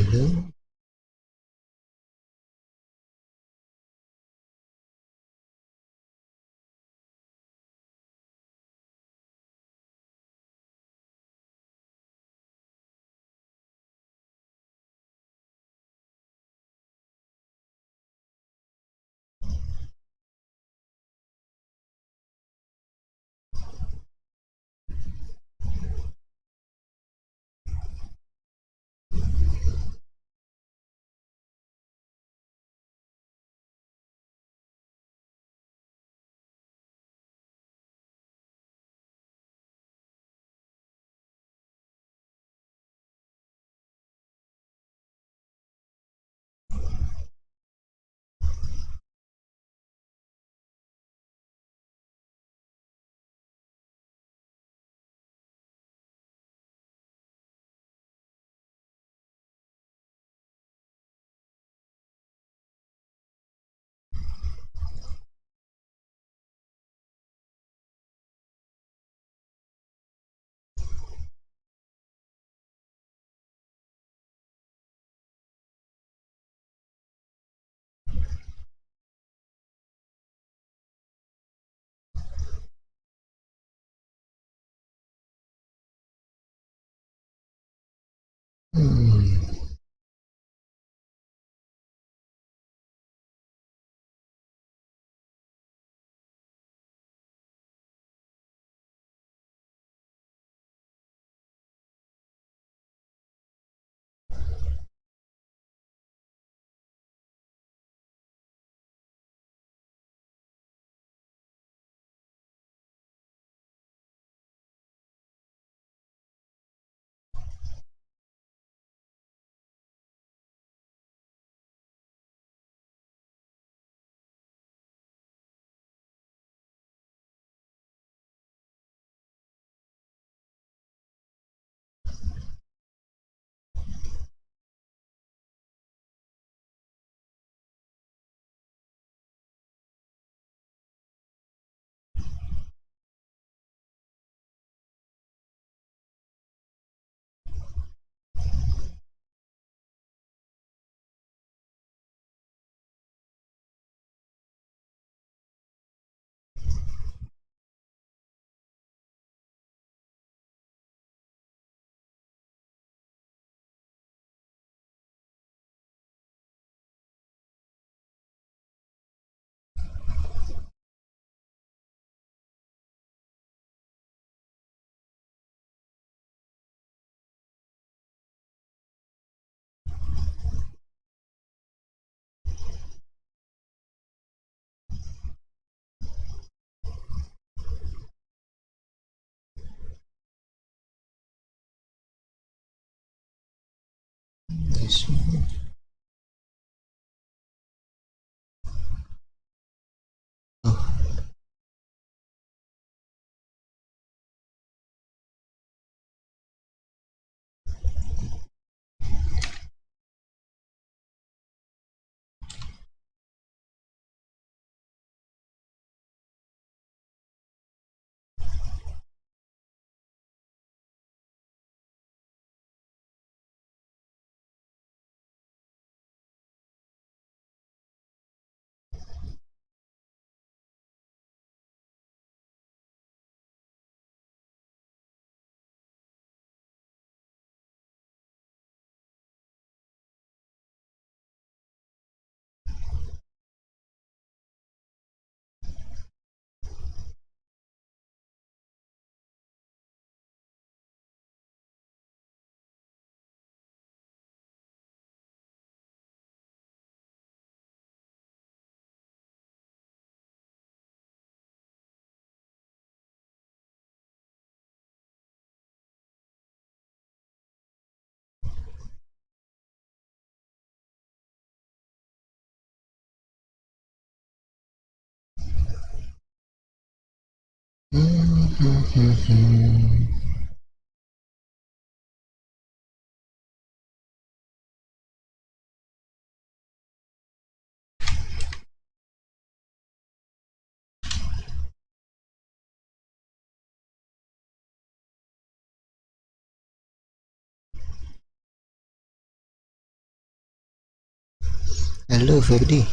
Mhm. Hmm. This one. Oh. Mhm. Halo Ferdi.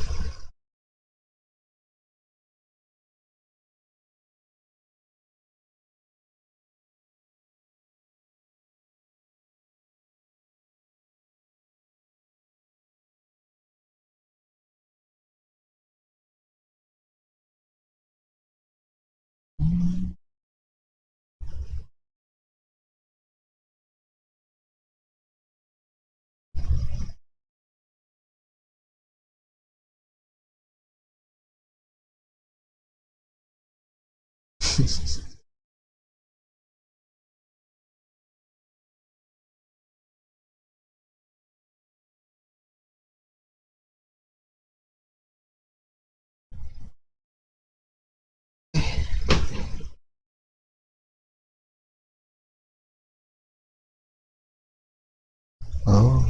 Oh.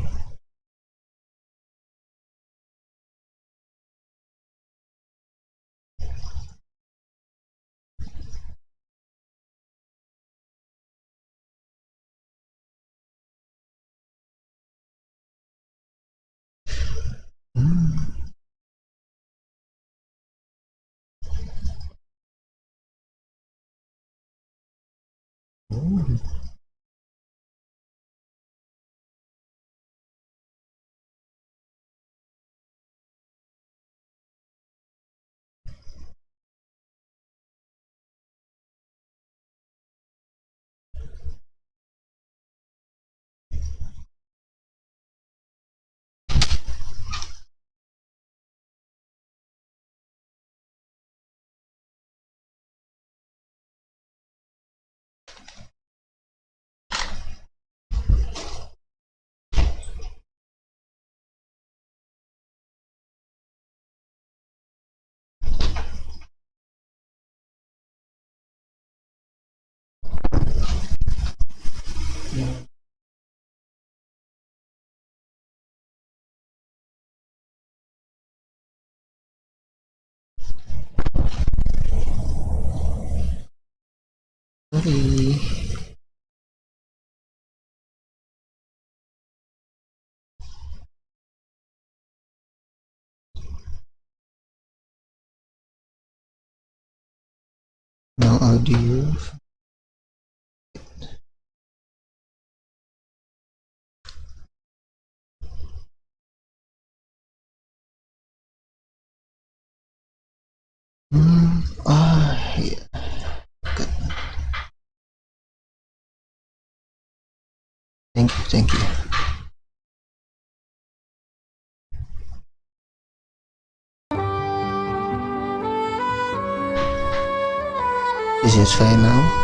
Hmm. Oh. Sorry. No audio. Yeah. Good. Thank you, thank you. Is it fine now?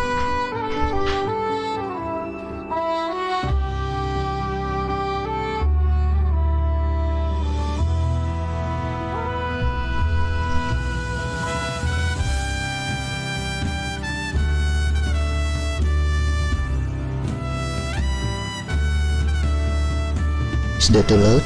Is that too loud?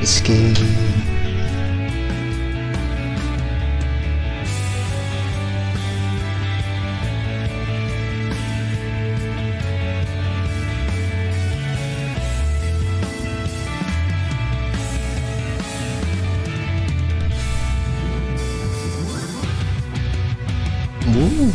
Escape. Ooh.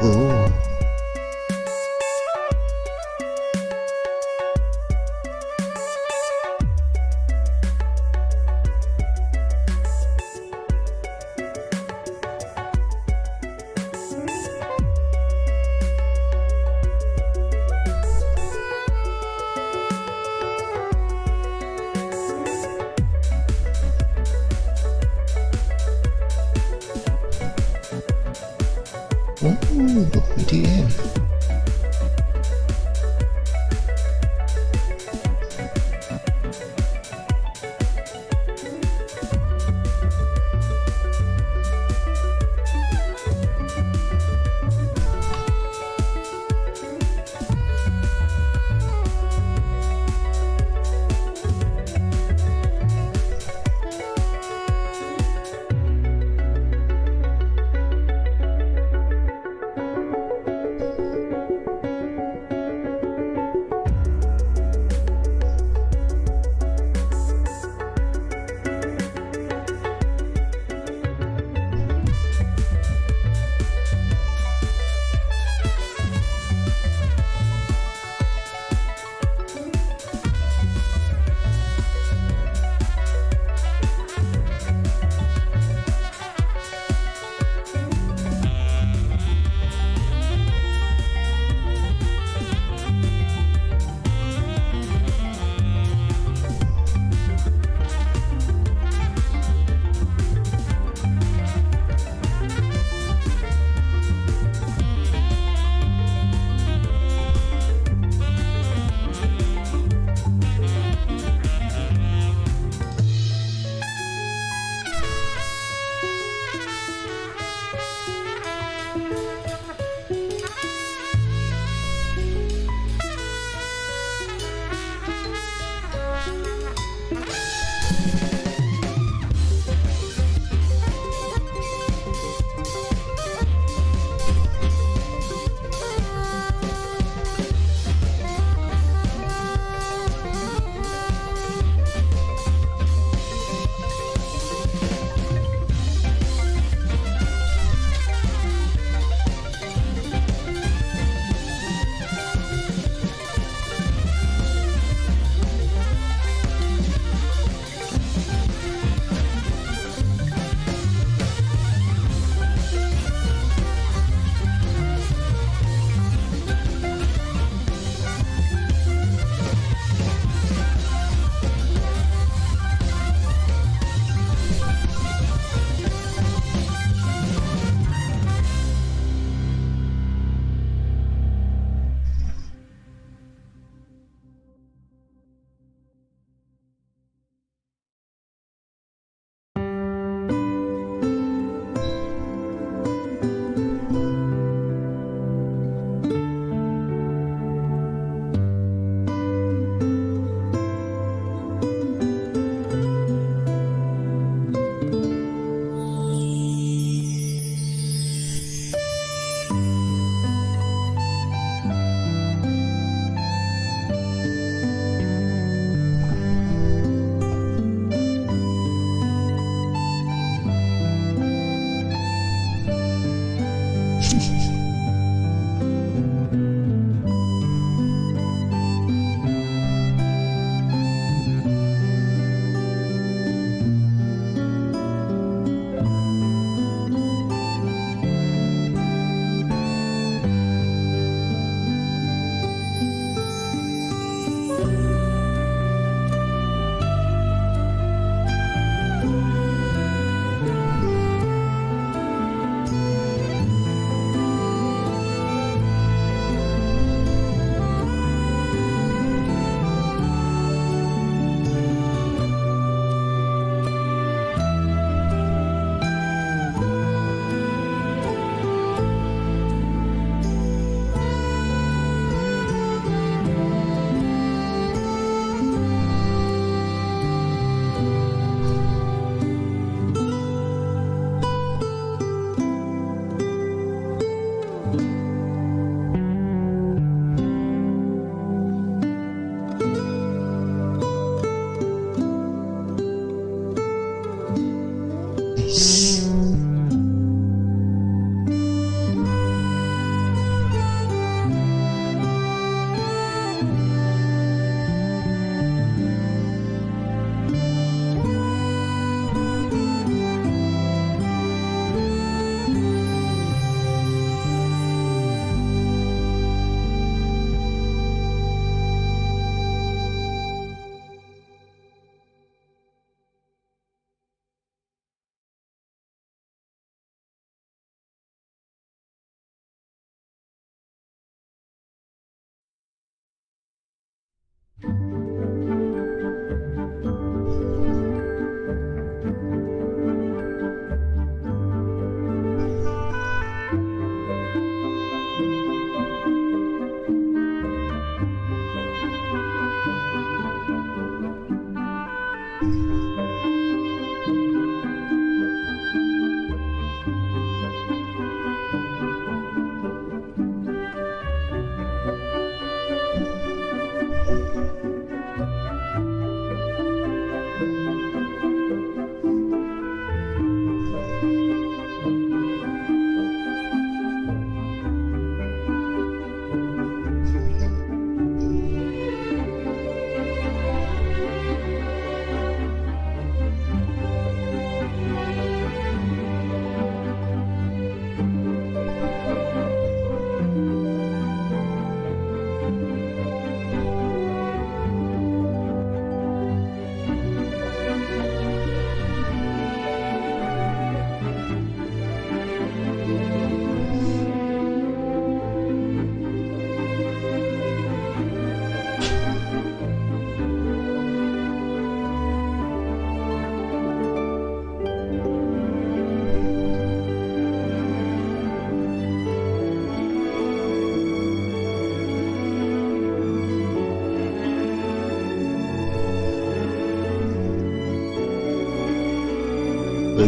Oh. Oh, BTM.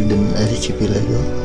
Golden Archipelago.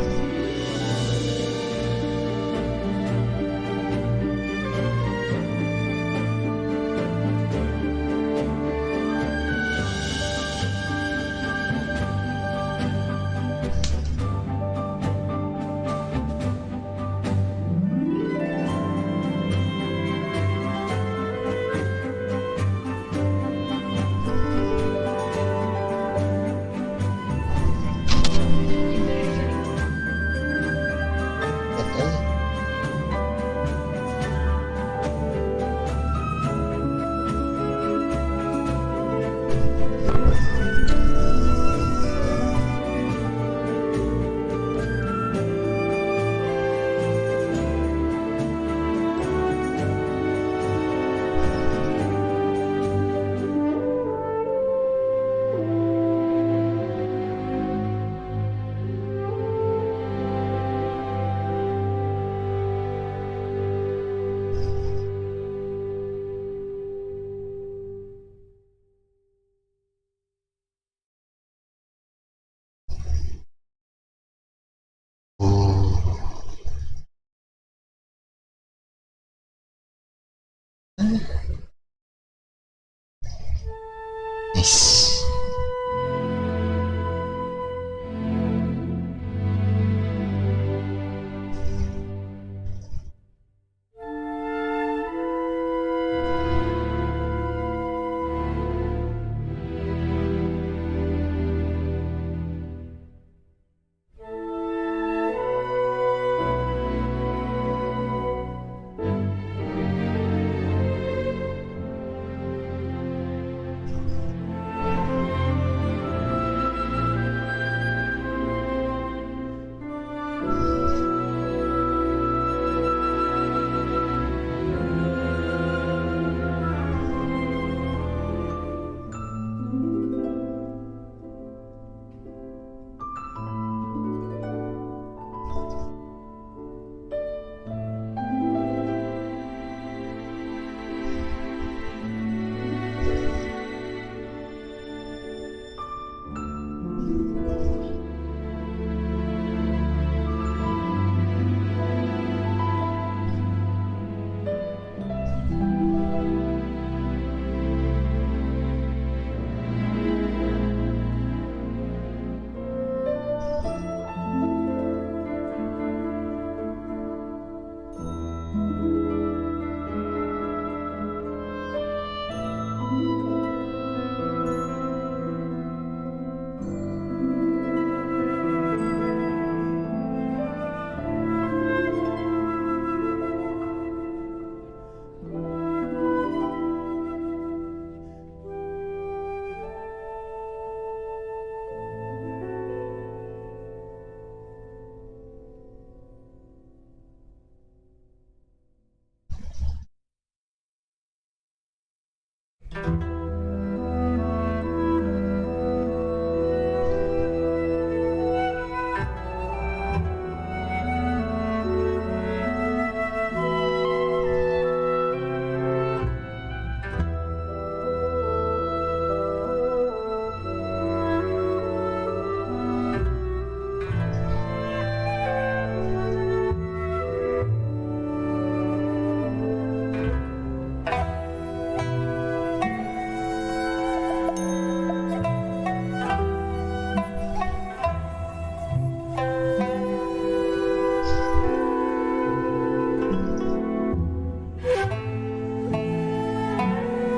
Nice.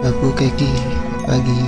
Aku kaki pagi.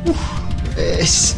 Yes.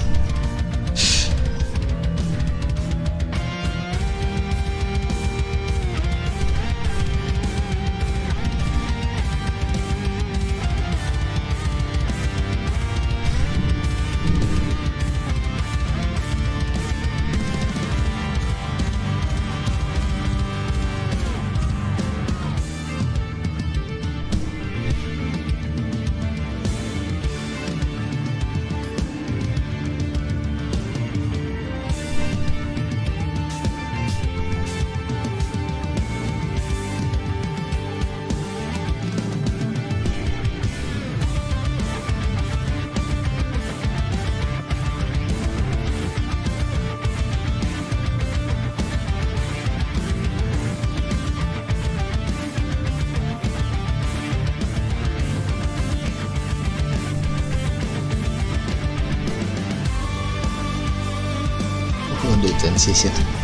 The transition.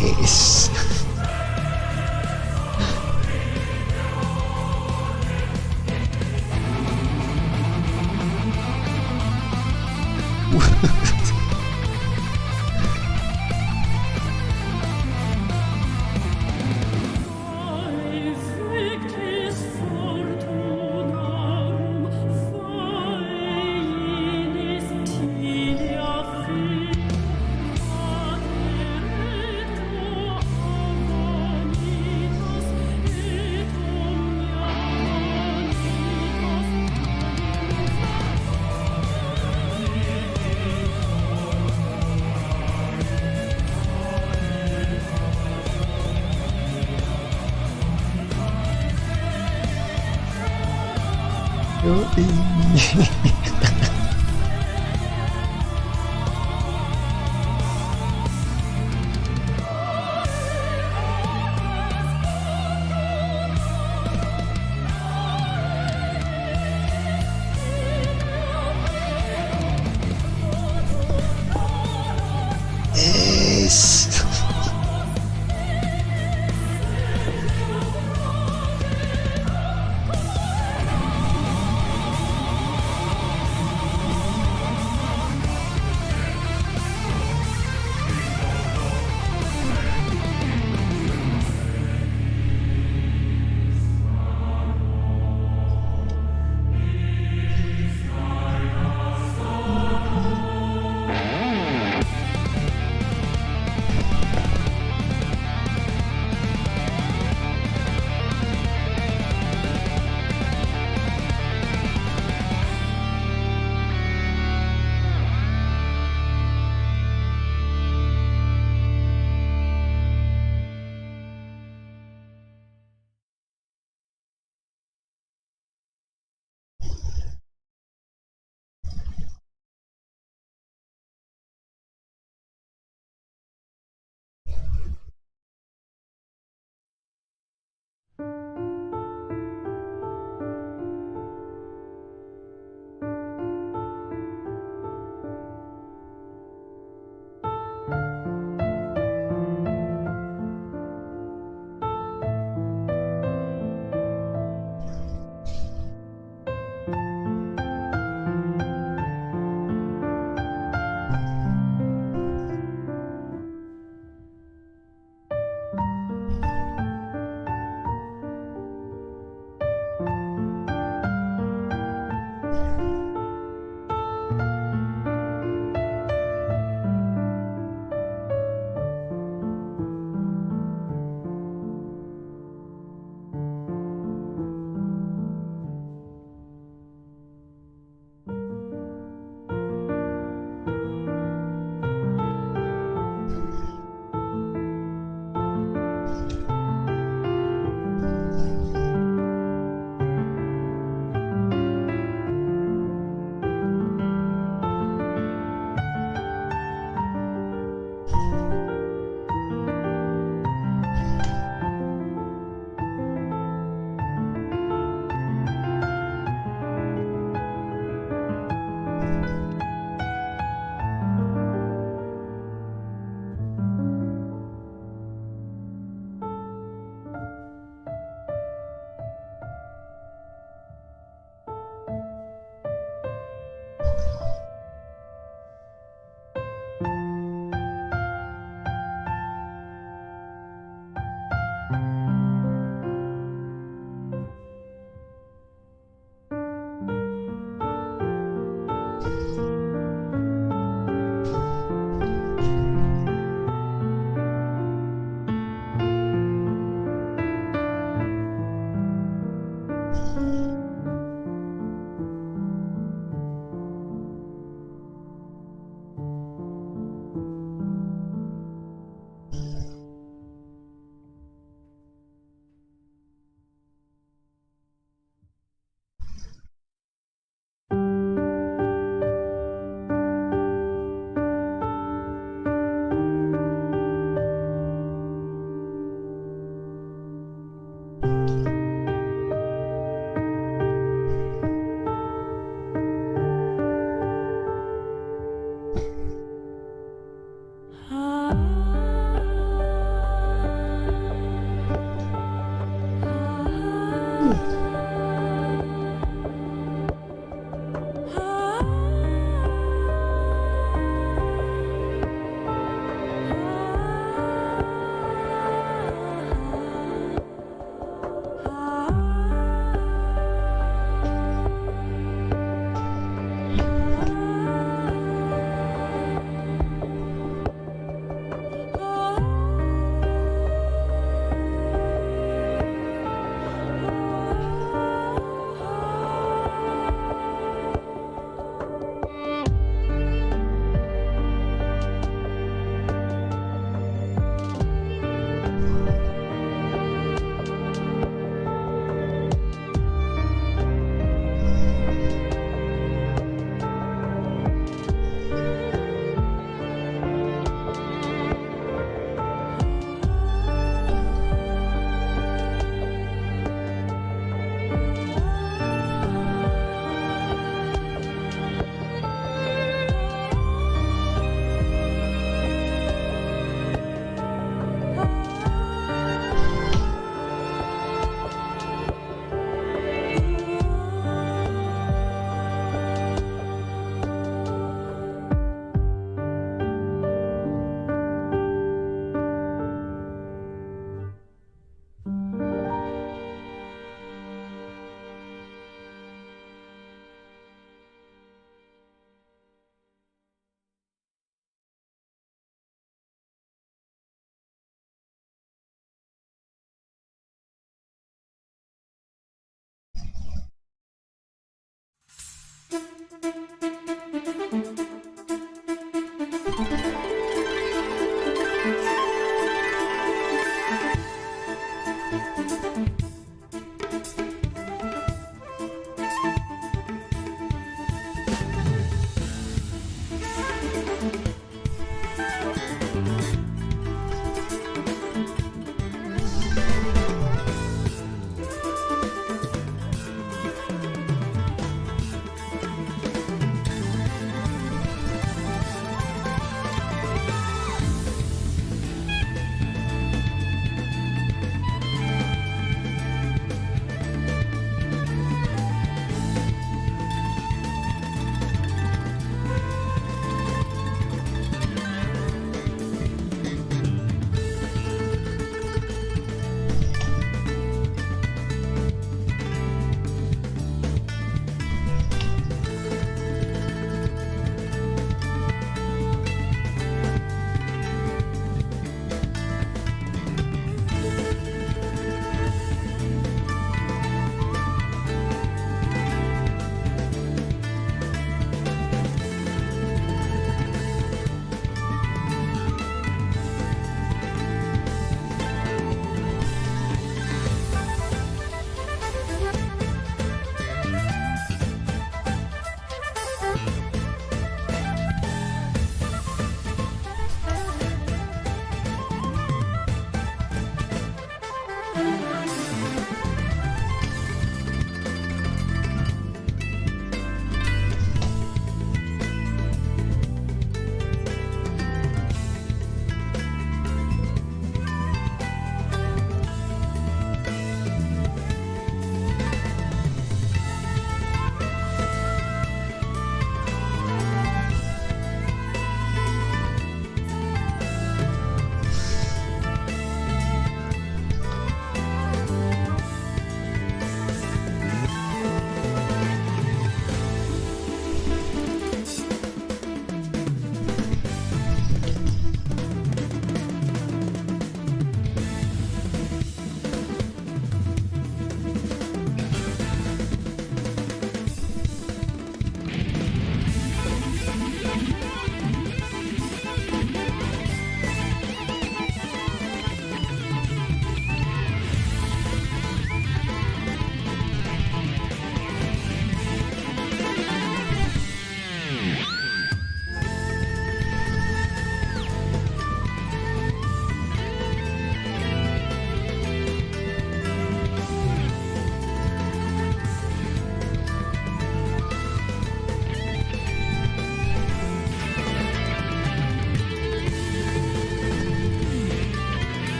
Yes. Yes.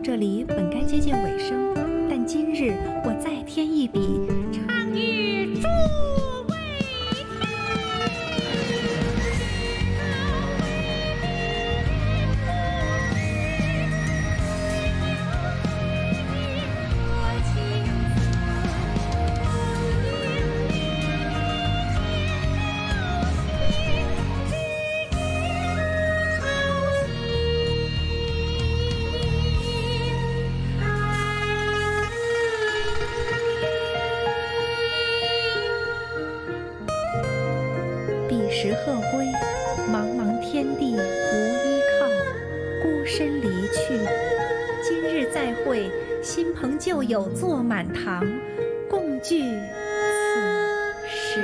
这里本该接近尾声，但今日我再添一笔，唱与诸位时鹤归，茫茫天地无依靠，孤身离去。今日再会，新朋旧友坐满堂，共聚此时。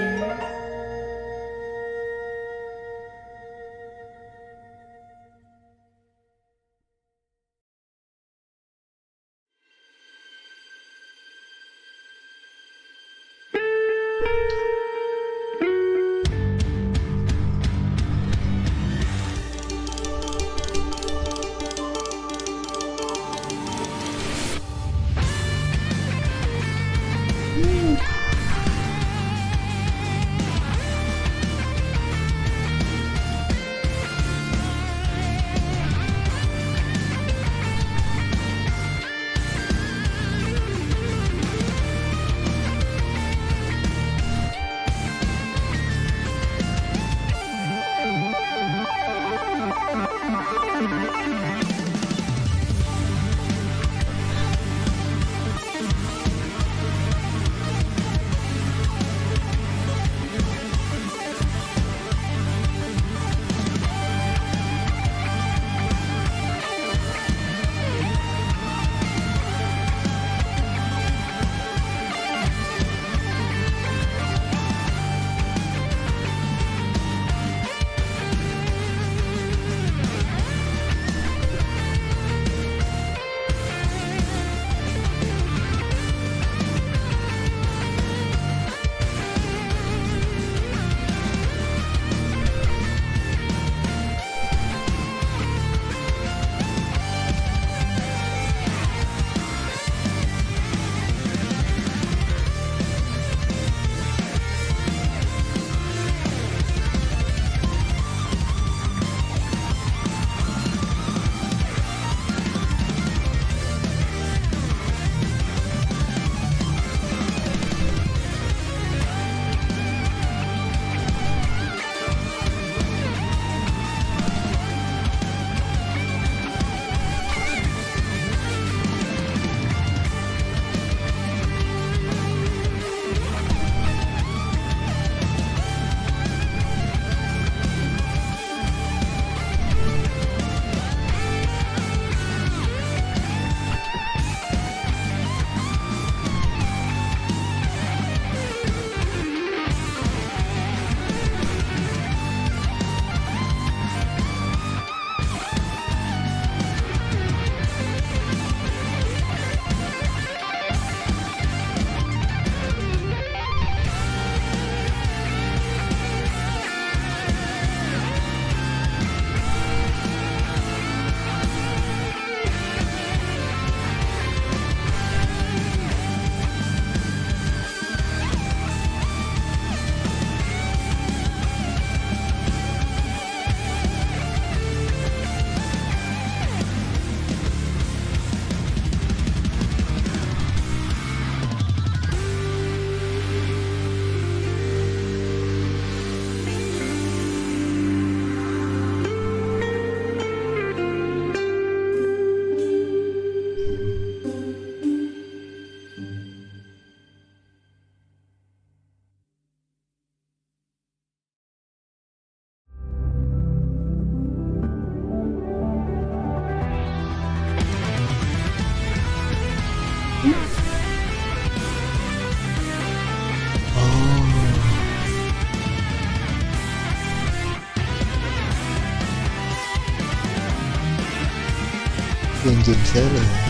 Genshin salah.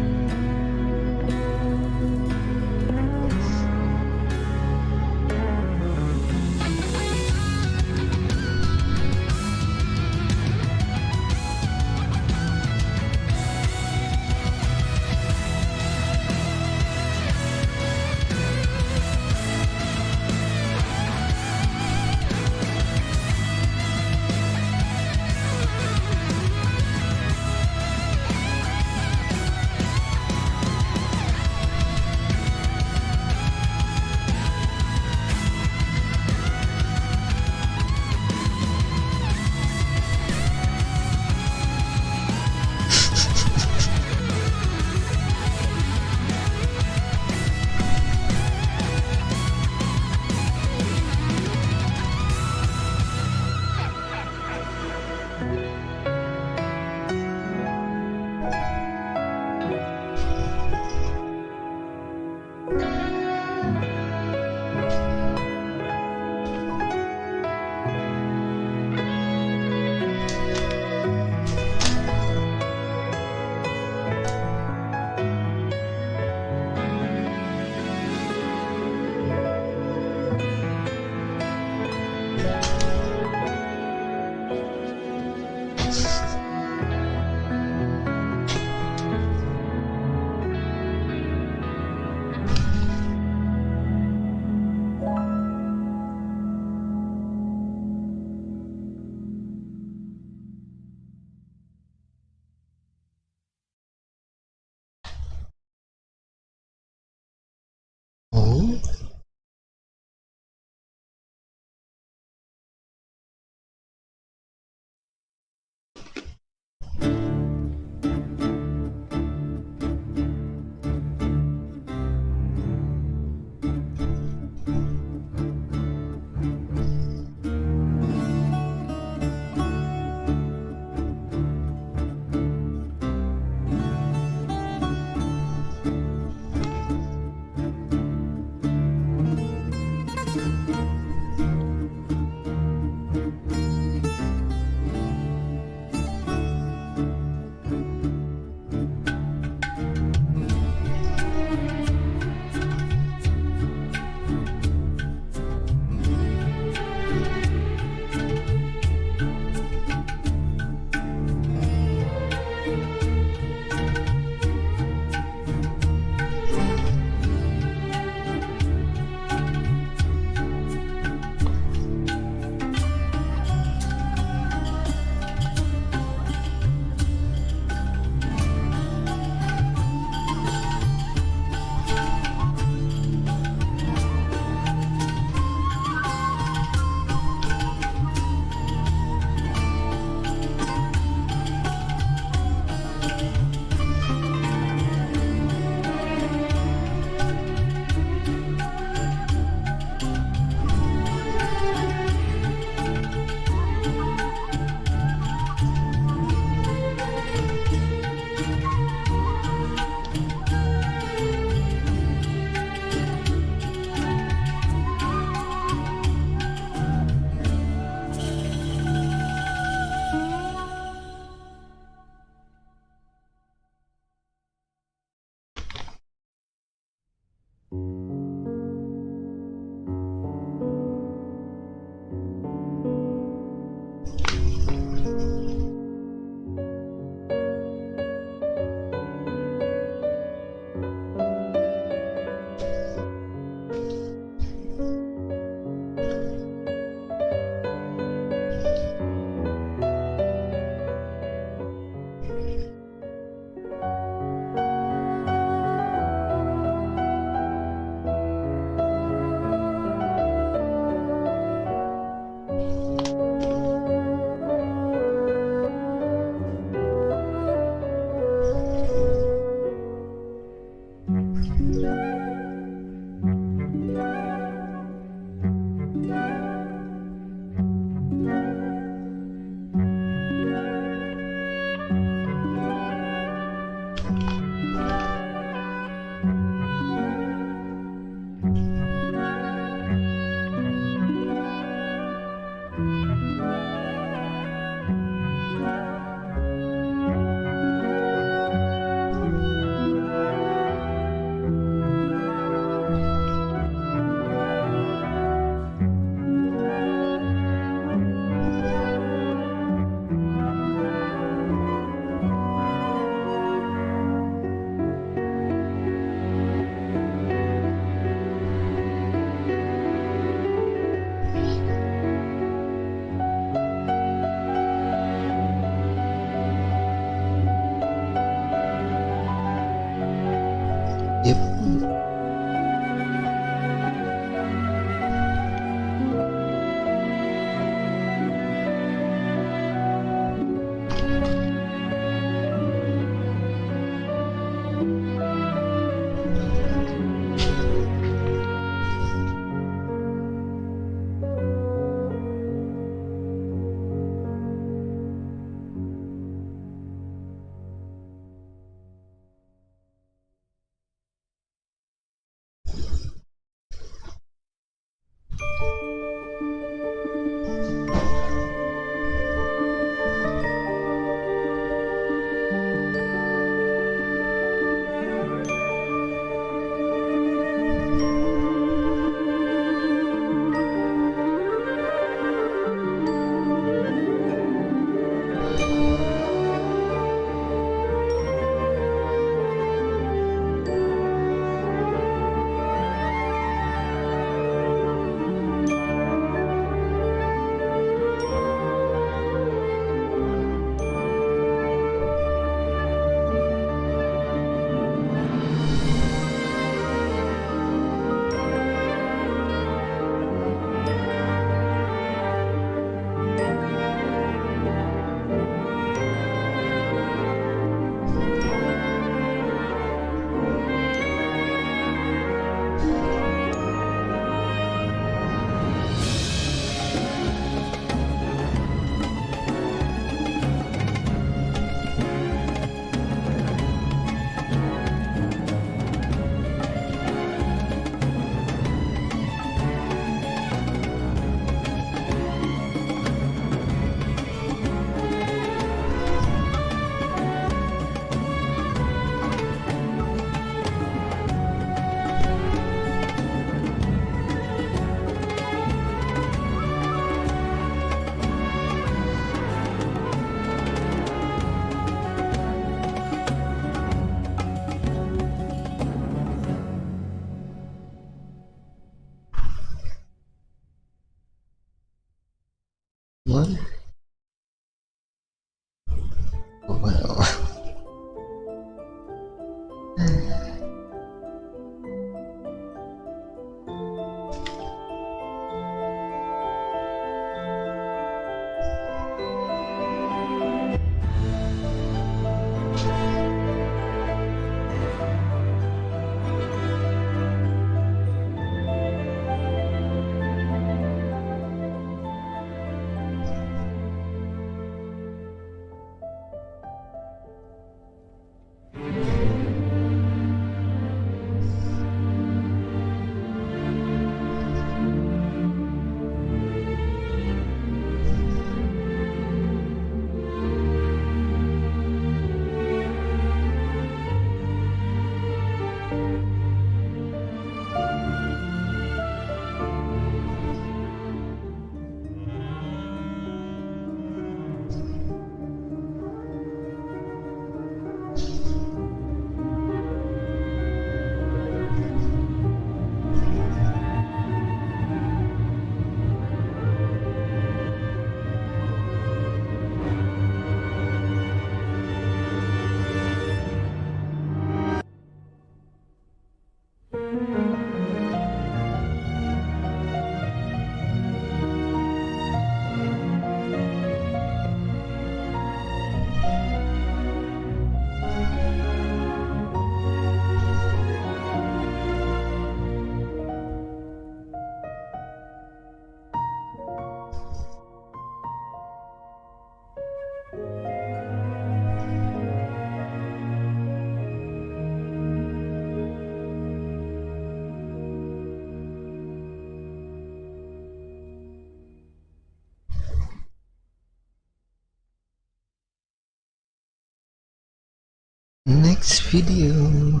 next video.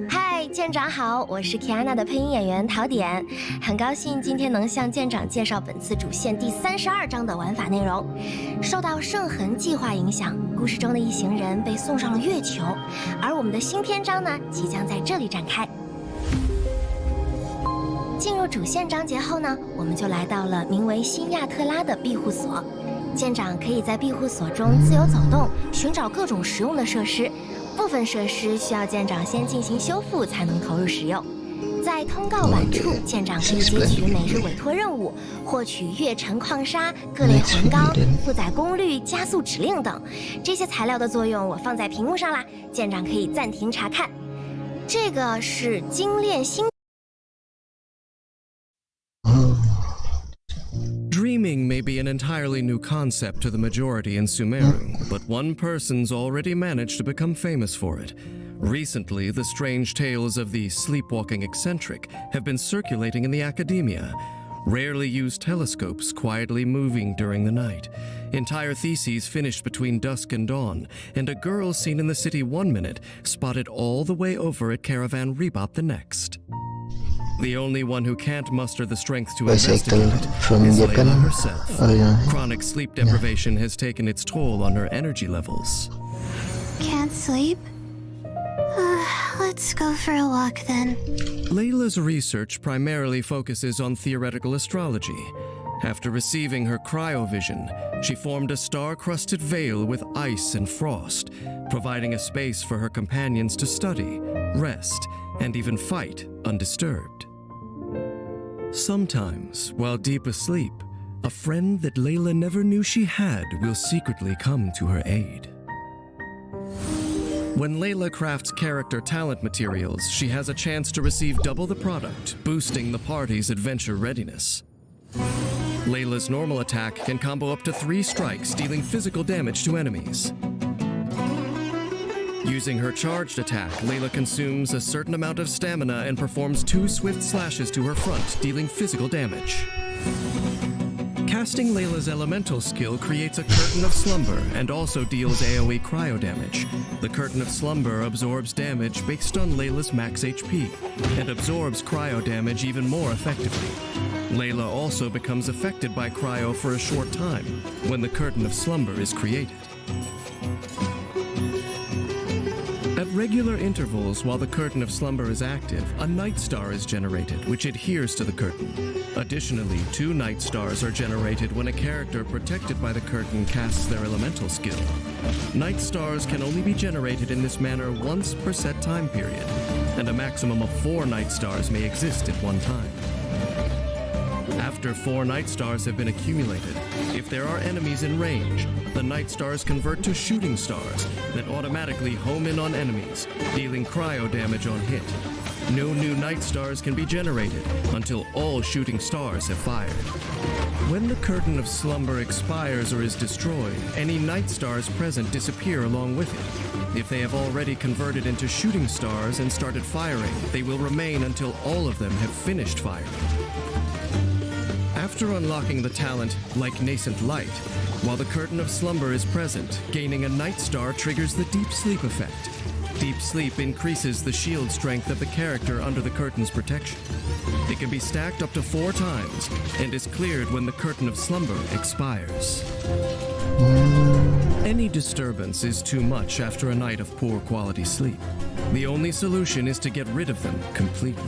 嗨，舰长好，我是 Kiana 的配音演员陶典，很高兴今天能向舰长介绍本次主线第32章的玩法内容。受到圣痕计划影响，故事中的一行人被送上了月球，而我们的新篇章呢，即将在这里展开。进入主线章节后呢，我们就来到了名为新亚特拉的庇护所。舰长可以在庇护所中自由走动，寻找各种实用的设施。部分设施需要舰长先进行修复才能投入使用。在通告栏处，舰长可以截取每日委托任务，获取月尘矿砂、各类魂钢、负载功率、加速指令等。这些材料的作用我放在屏幕上啦，舰长可以暂停查看。这个是精炼星。Dreaming may be an entirely new concept to the majority in Sumeru, but one person's already managed to become famous for it. Recently, the strange tales of the sleepwalking eccentric have been circulating in the academia. Rarely used telescopes quietly moving during the night, entire theses finished between dusk and dawn, and a girl seen in the city 1 minute spotted all the way over at Caravan Rebop the next. The only one who can't muster the strength to investigate it from is Japan. Layla herself. Oh, yeah. Chronic sleep deprivation has taken its toll on her energy levels. Can't sleep? Let's go for a walk then. Layla's research primarily focuses on theoretical astrology. After receiving her cryovision, she formed a star-crusted veil with ice and frost, providing a space for her companions to study, rest, and even fight undisturbed. Sometimes, while deep asleep, a friend that Layla never knew she had will secretly come to her aid. When Layla crafts character talent materials, she has a chance to receive double the product, boosting the party's adventure readiness. Layla's normal attack can combo up to 3 strikes, dealing physical damage to enemies. Using her charged attack, Layla consumes a certain amount of stamina and performs 2 swift slashes to her front, dealing physical damage. Casting Layla's elemental skill creates a Curtain of Slumber and also deals AoE cryo damage. The Curtain of Slumber absorbs damage based on Layla's max HP and absorbs cryo damage even more effectively. Layla also becomes affected by cryo for a short time when the Curtain of Slumber is created. At regular intervals while the Curtain of Slumber is active, a Night Star is generated, which adheres to the curtain. Additionally, 2 Night Stars are generated when a character protected by the curtain casts their elemental skill. Night Stars can only be generated in this manner once per set time period, and a maximum of 4 Night Stars may exist at one time. After 4 Night Stars have been accumulated, if there are enemies in range, the Night Stars convert to shooting stars that automatically home in on enemies, dealing cryo damage on hit. No new Night Stars can be generated until all shooting stars have fired. When the Curtain of Slumber expires or is destroyed, any Night Stars present disappear along with it. If they have already converted into shooting stars and started firing, they will remain until all of them have finished firing. After unlocking the talent Like Nascent Light, while the Curtain of Slumber is present, gaining a Night Star triggers the Deep Sleep effect. Deep Sleep increases the shield strength of the character under the curtain's protection. It can be stacked up to 4 times and is cleared when the Curtain of Slumber expires. Any disturbance is too much after a night of poor quality sleep. The only solution is to get rid of them completely.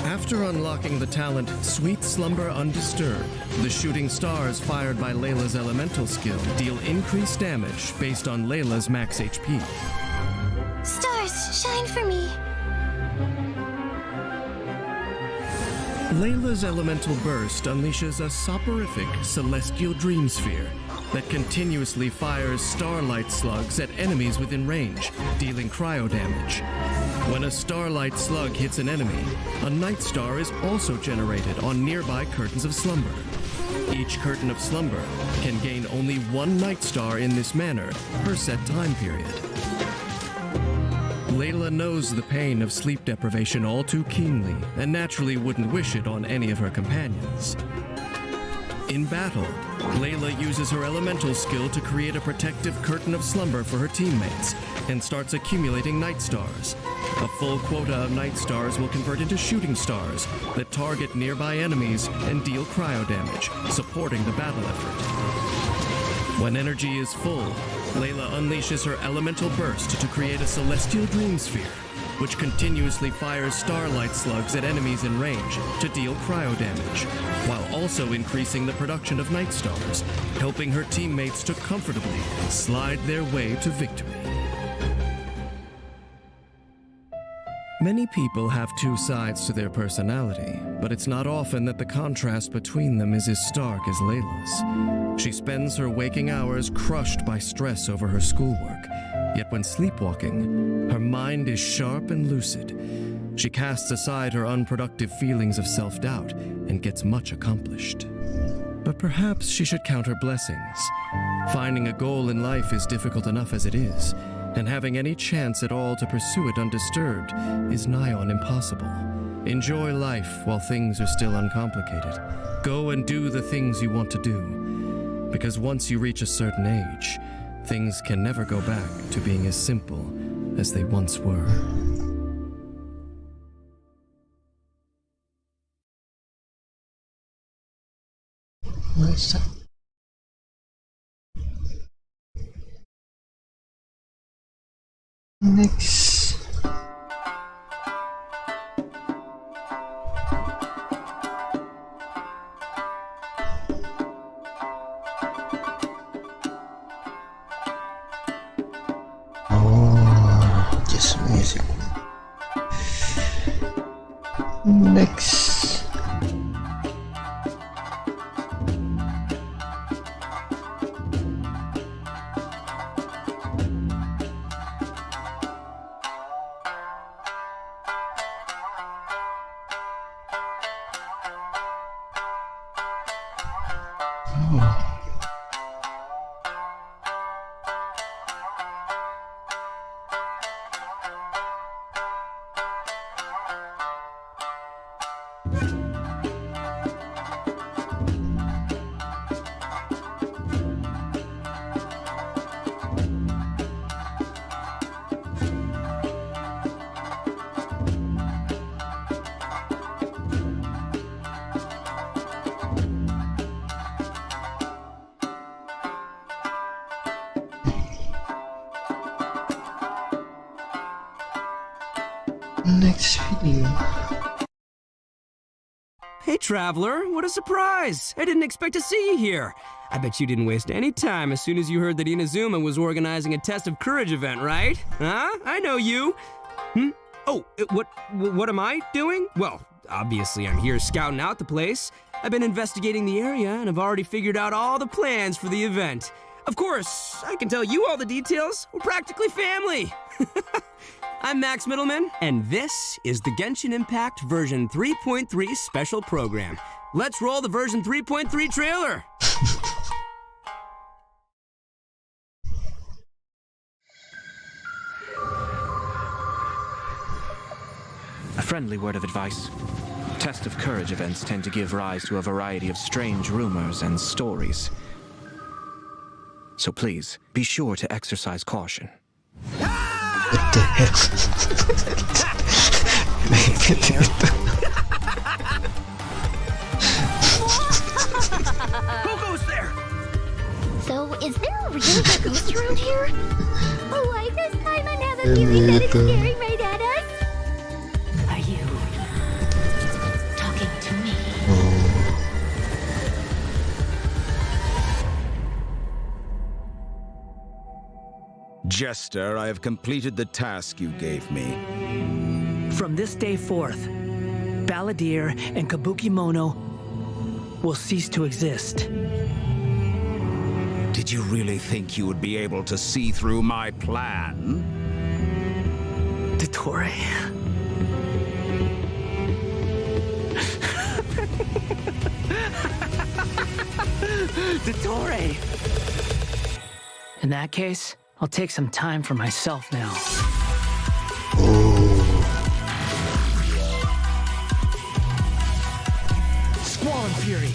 After unlocking the talent Sweet Slumber Undisturbed, the shooting stars fired by Layla's elemental skill deal increased damage based on Layla's max HP. Stars, shine for me. Layla's elemental burst unleashes a soporific celestial dream sphere that continuously fires starlight slugs at enemies within range, dealing cryo damage. When a starlight slug hits an enemy, a Night Star is also generated on nearby Curtains of Slumber. Each Curtain of Slumber can gain only 1 Night Star in this manner per set time period. Layla knows the pain of sleep deprivation all too keenly and naturally wouldn't wish it on any of her companions. In battle, Layla uses her elemental skill to create a protective curtain of slumber for her teammates and starts accumulating night stars. A full quota of night stars will convert into shooting stars that target nearby enemies and deal cryo damage, supporting the battle effort. When energy is full, Layla unleashes her elemental burst to create a celestial dream sphere, which continuously fires starlight slugs at enemies in range to deal cryo damage, while also increasing the production of night stars, helping her teammates to comfortably slide their way to victory. Many people have two sides to their personality, but it's not often that the contrast between them is as stark as Layla's. She spends her waking hours crushed by stress over her schoolwork, yet when sleepwalking, her mind is sharp and lucid. She casts aside her unproductive feelings of self-doubt and gets much accomplished. But perhaps she should count her blessings. Finding a goal in life is difficult enough as it is, and having any chance at all to pursue it undisturbed is nigh on impossible. Enjoy life while things are still uncomplicated. Go and do the things you want to do, because once you reach a certain age, things can never go back to being as simple as they once were. What's that? Next. Oh, just music. Next. Next video. Hey, Traveler, what a surprise! I didn't expect to see you here. I bet you didn't waste any time as soon as you heard that Inazuma was organizing a Test of Courage event, right? Huh? I know you. Oh, what am I doing? Well, obviously I'm here scouting out the place. I've been investigating the area and have already figured out all the plans for the event. Of course, I can tell you all the details. We're practically family. I'm Max Middleman, and this is the Genshin Impact version 3.3 special program. Let's roll the version 3.3 trailer. A friendly word of advice. Test of Courage events tend to give rise to a variety of strange rumors and stories. So please, be sure to exercise caution. What the hell? Who goes there? So, is there a real ghost around here? Oh, why this time I have a feeling that it's staring right at us? Are you talking to me? Jester, I have completed the task you gave me. From this day forth, Balladeer and Kabukimono will cease to exist. Did you really think you would be able to see through my plan? Dottore. Dottore! In that case, I'll take some time for myself now. Squall and fury.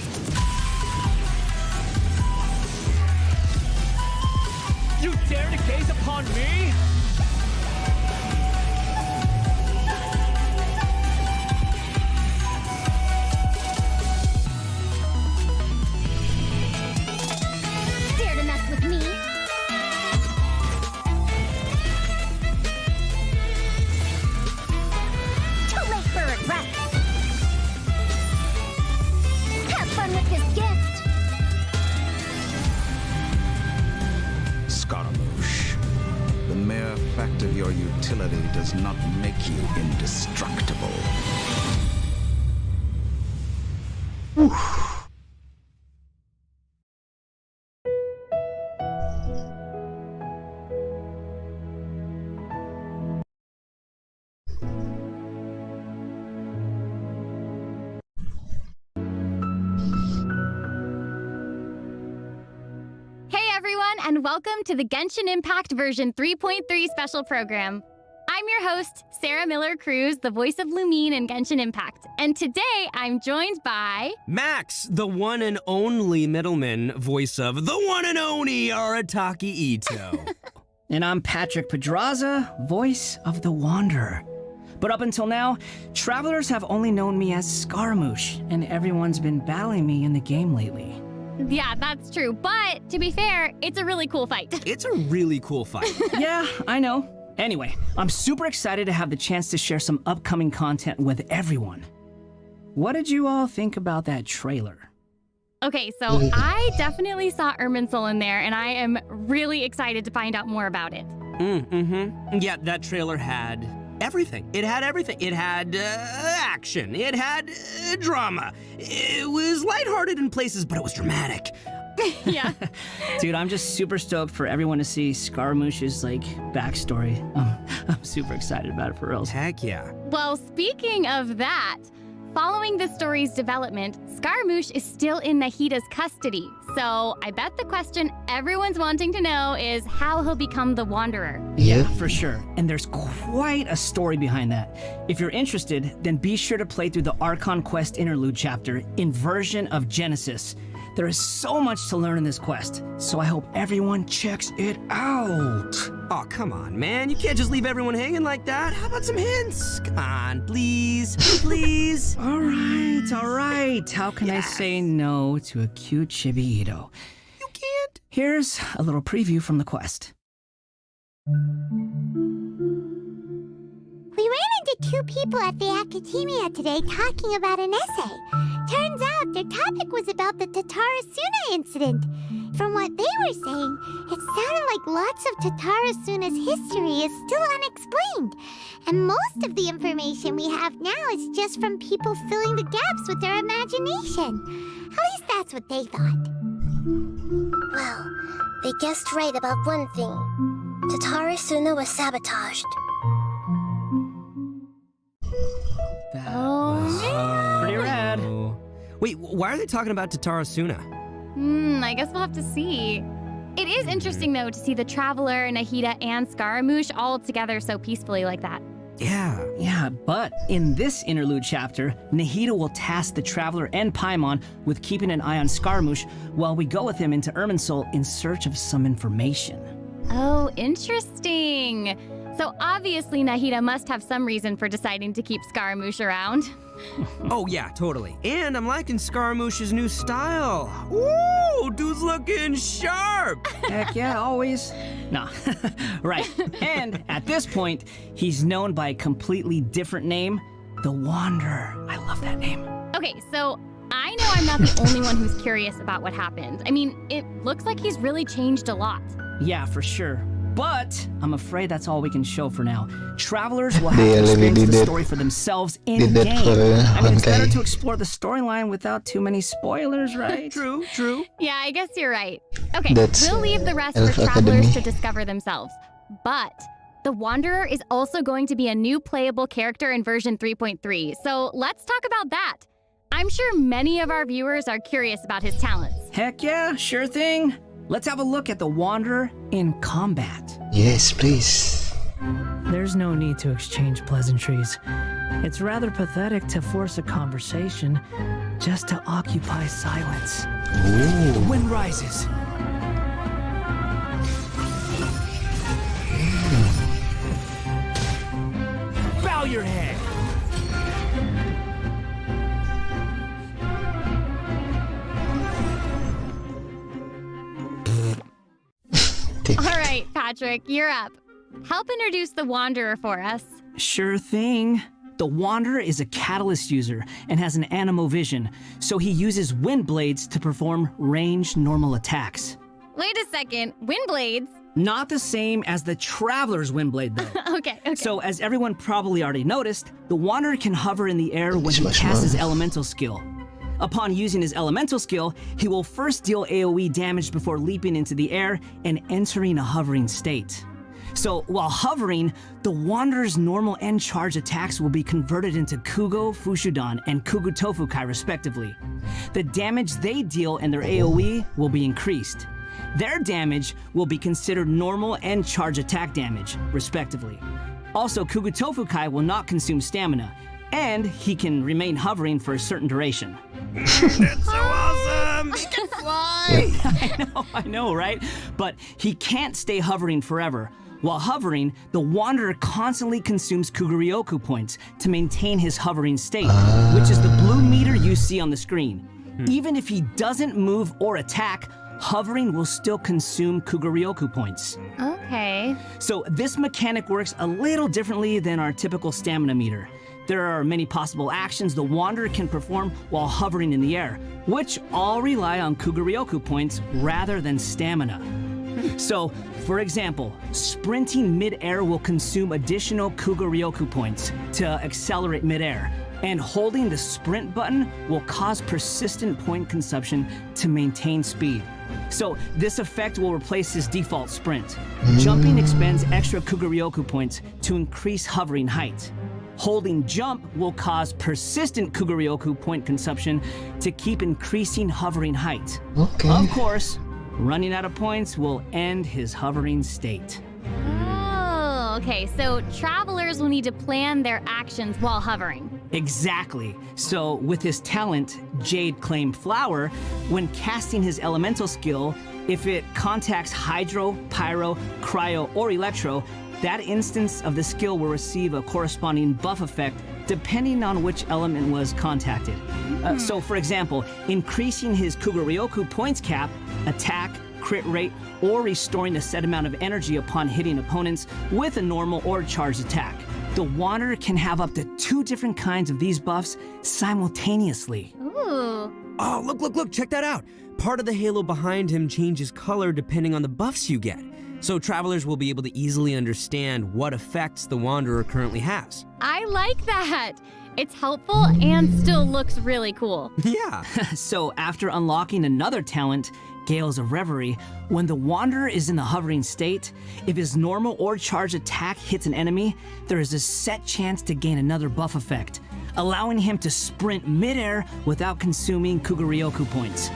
You dare to gaze upon me? Dare to mess with me? Too late for regrets. Have fun with this gift. Scaramouche. The mere fact of your utility does not make you indestructible. Hey everyone, and welcome to the Genshin Impact version 3.3 special program. I'm your host, Sarah Miller-Cruz, the voice of Lumine in Genshin Impact. And today I'm joined by... Max, the one and only middleman, voice of the one and only Arataki Ito. And I'm Patrick Pedraza, voice of the Wanderer. But up until now, travelers have only known me as Scaramouche, and everyone's been battling me in the game lately. Yeah, that's true. But to be fair, it's a really cool fight. It's a really cool fight. Yeah, I know. Anyway, I'm super excited to have the chance to share some upcoming content with everyone. What did you all think about that trailer? Okay, so I definitely saw Irminsul in there, and I am really excited to find out more about it. Yeah, that trailer had everything. It had everything. It had action. It had drama. It was lighthearted in places, but it was dramatic. Yeah. Dude, I'm just super stoked for everyone to see Scaramouche's, backstory. I'm super excited about it for reals. Heck yeah. Well, speaking of that, following the story's development, Scaramouche is still in Nahida's custody. So I bet the question everyone's wanting to know is how he'll become the Wanderer. Yeah, for sure. And there's quite a story behind that. If you're interested, then be sure to play through the Archon Quest interlude chapter, Inversion of Genesis. There is so much to learn in this quest, so I hope everyone checks it out. Oh, come on, man. You can't just leave everyone hanging like that. How about some hints? Come on, please. Please. All right. How can I say no to a cute chibi Ito? You can't. Here's a little preview from the quest. We ran into two people at the academia today talking about an essay. Turns out their topic was about the Tatarasuna incident. From what they were saying, it sounded like lots of Tatarasuna's history is still unexplained. And most of the information we have now is just from people filling the gaps with their imagination. At least that's what they thought. Well, they guessed right about one thing. Tatarasuna was sabotaged. That Oh, was man. pretty rad. Wait, why are they talking about Tatarasuna? I guess we'll have to see. It is interesting, though, to see the Traveler, Nahida, and Scaramouche all together so peacefully like that. Yeah. But in this interlude chapter, Nahida will task the Traveler and Paimon with keeping an eye on Scaramouche while we go with him into Irminsul in search of some information. Oh, interesting. So obviously Nahida must have some reason for deciding to keep Scaramouche around. Oh, yeah, totally. And I'm liking Scaramouche's new style. Ooh, dude's looking sharp. Heck yeah, always. Nah, right. And at this point, he's known by a completely different name, the Wanderer. I love that name. Okay, so I know I'm not the only one who's curious about what happened. I mean, it looks like he's really changed a lot. Yeah, for sure. But I'm afraid that's all we can show for now. Travelers will have They to already experience did the that. story for themselves Did in that game. for I mean, it's better Honkai. to explore the storyline without too many spoilers, right? True. Yeah, I guess you're right. Okay, That's we'll leave the rest Elf for travelers Academy. to discover themselves. But the Wanderer is also going to be a new playable character in version 3.3, so let's talk about that. I'm sure many of our viewers are curious about his talents. Heck yeah, sure thing. Let's have a look at the Wanderer in combat. Yes, please. There's no need to exchange pleasantries. It's rather pathetic to force a conversation just to occupy silence. Ooh. The wind rises. Bow your head. All right, Patrick, you're up. Help introduce the Wanderer for us. Sure thing. The Wanderer is a catalyst user and has an animo-vision, so he uses wind blades to perform ranged normal attacks. Wait a second, wind blades? Not the same as the Traveler's wind blade, though. Okay. So, as everyone probably already noticed, the Wanderer can hover in the air when he Much casts his love. elemental skill. Upon using his elemental skill, he will first deal AoE damage before leaping into the air and entering a hovering state. So, while hovering, the Wanderer's normal end charge attacks will be converted into Kugo Fushudan and Kugu Tofukai respectively. The damage they deal and their AoE will be increased. Their damage will be considered normal and charge attack damage, respectively. Also, Kugu Tofukai will not consume stamina, and he can remain hovering for a certain duration. That's so awesome! He can fly! I know, right? But he can't stay hovering forever. While hovering, the Wanderer constantly consumes Kuguryoku points to maintain his hovering state, which is the blue meter you see on the screen. Even if he doesn't move or attack, hovering will still consume Kuguryoku points. Okay. So this mechanic works a little differently than our typical stamina meter. There are many possible actions the Wanderer can perform while hovering in the air, which all rely on Kuguryoku points rather than stamina. So, for example, sprinting mid-air will consume additional Kuguryoku points to accelerate mid-air, and holding the sprint button will cause persistent point consumption to maintain speed. So, this effect will replace his default sprint. Jumping expends extra Kuguryoku points to increase hovering height. Holding jump will cause persistent Kuguryoku point consumption to keep increasing hovering height. Okay. Of course, running out of points will end his hovering state. Oh, okay. So travelers will need to plan their actions while hovering. Exactly. So, with his talent, Jade Claim Flower, when casting his elemental skill, if it contacts Hydro, Pyro, Cryo, or Electro, that instance of the skill will receive a corresponding buff effect depending on which element was contacted. So, for example, increasing his Kuguryoku points cap, attack, crit rate, or restoring a set amount of energy upon hitting opponents with a normal or charged attack. The Wanderer can have up to 2 different kinds of these buffs simultaneously. Ooh. Oh, look, check that out. Part of the halo behind him changes color depending on the buffs you get. So travelers will be able to easily understand what effects the Wanderer currently has. I like that. It's helpful and still looks really cool. Yeah. So, after unlocking another talent, Gales of Reverie, when the Wanderer is in the hovering state, if his normal or charged attack hits an enemy, there is a set chance to gain another buff effect, allowing him to sprint midair without consuming Kuguryoku points.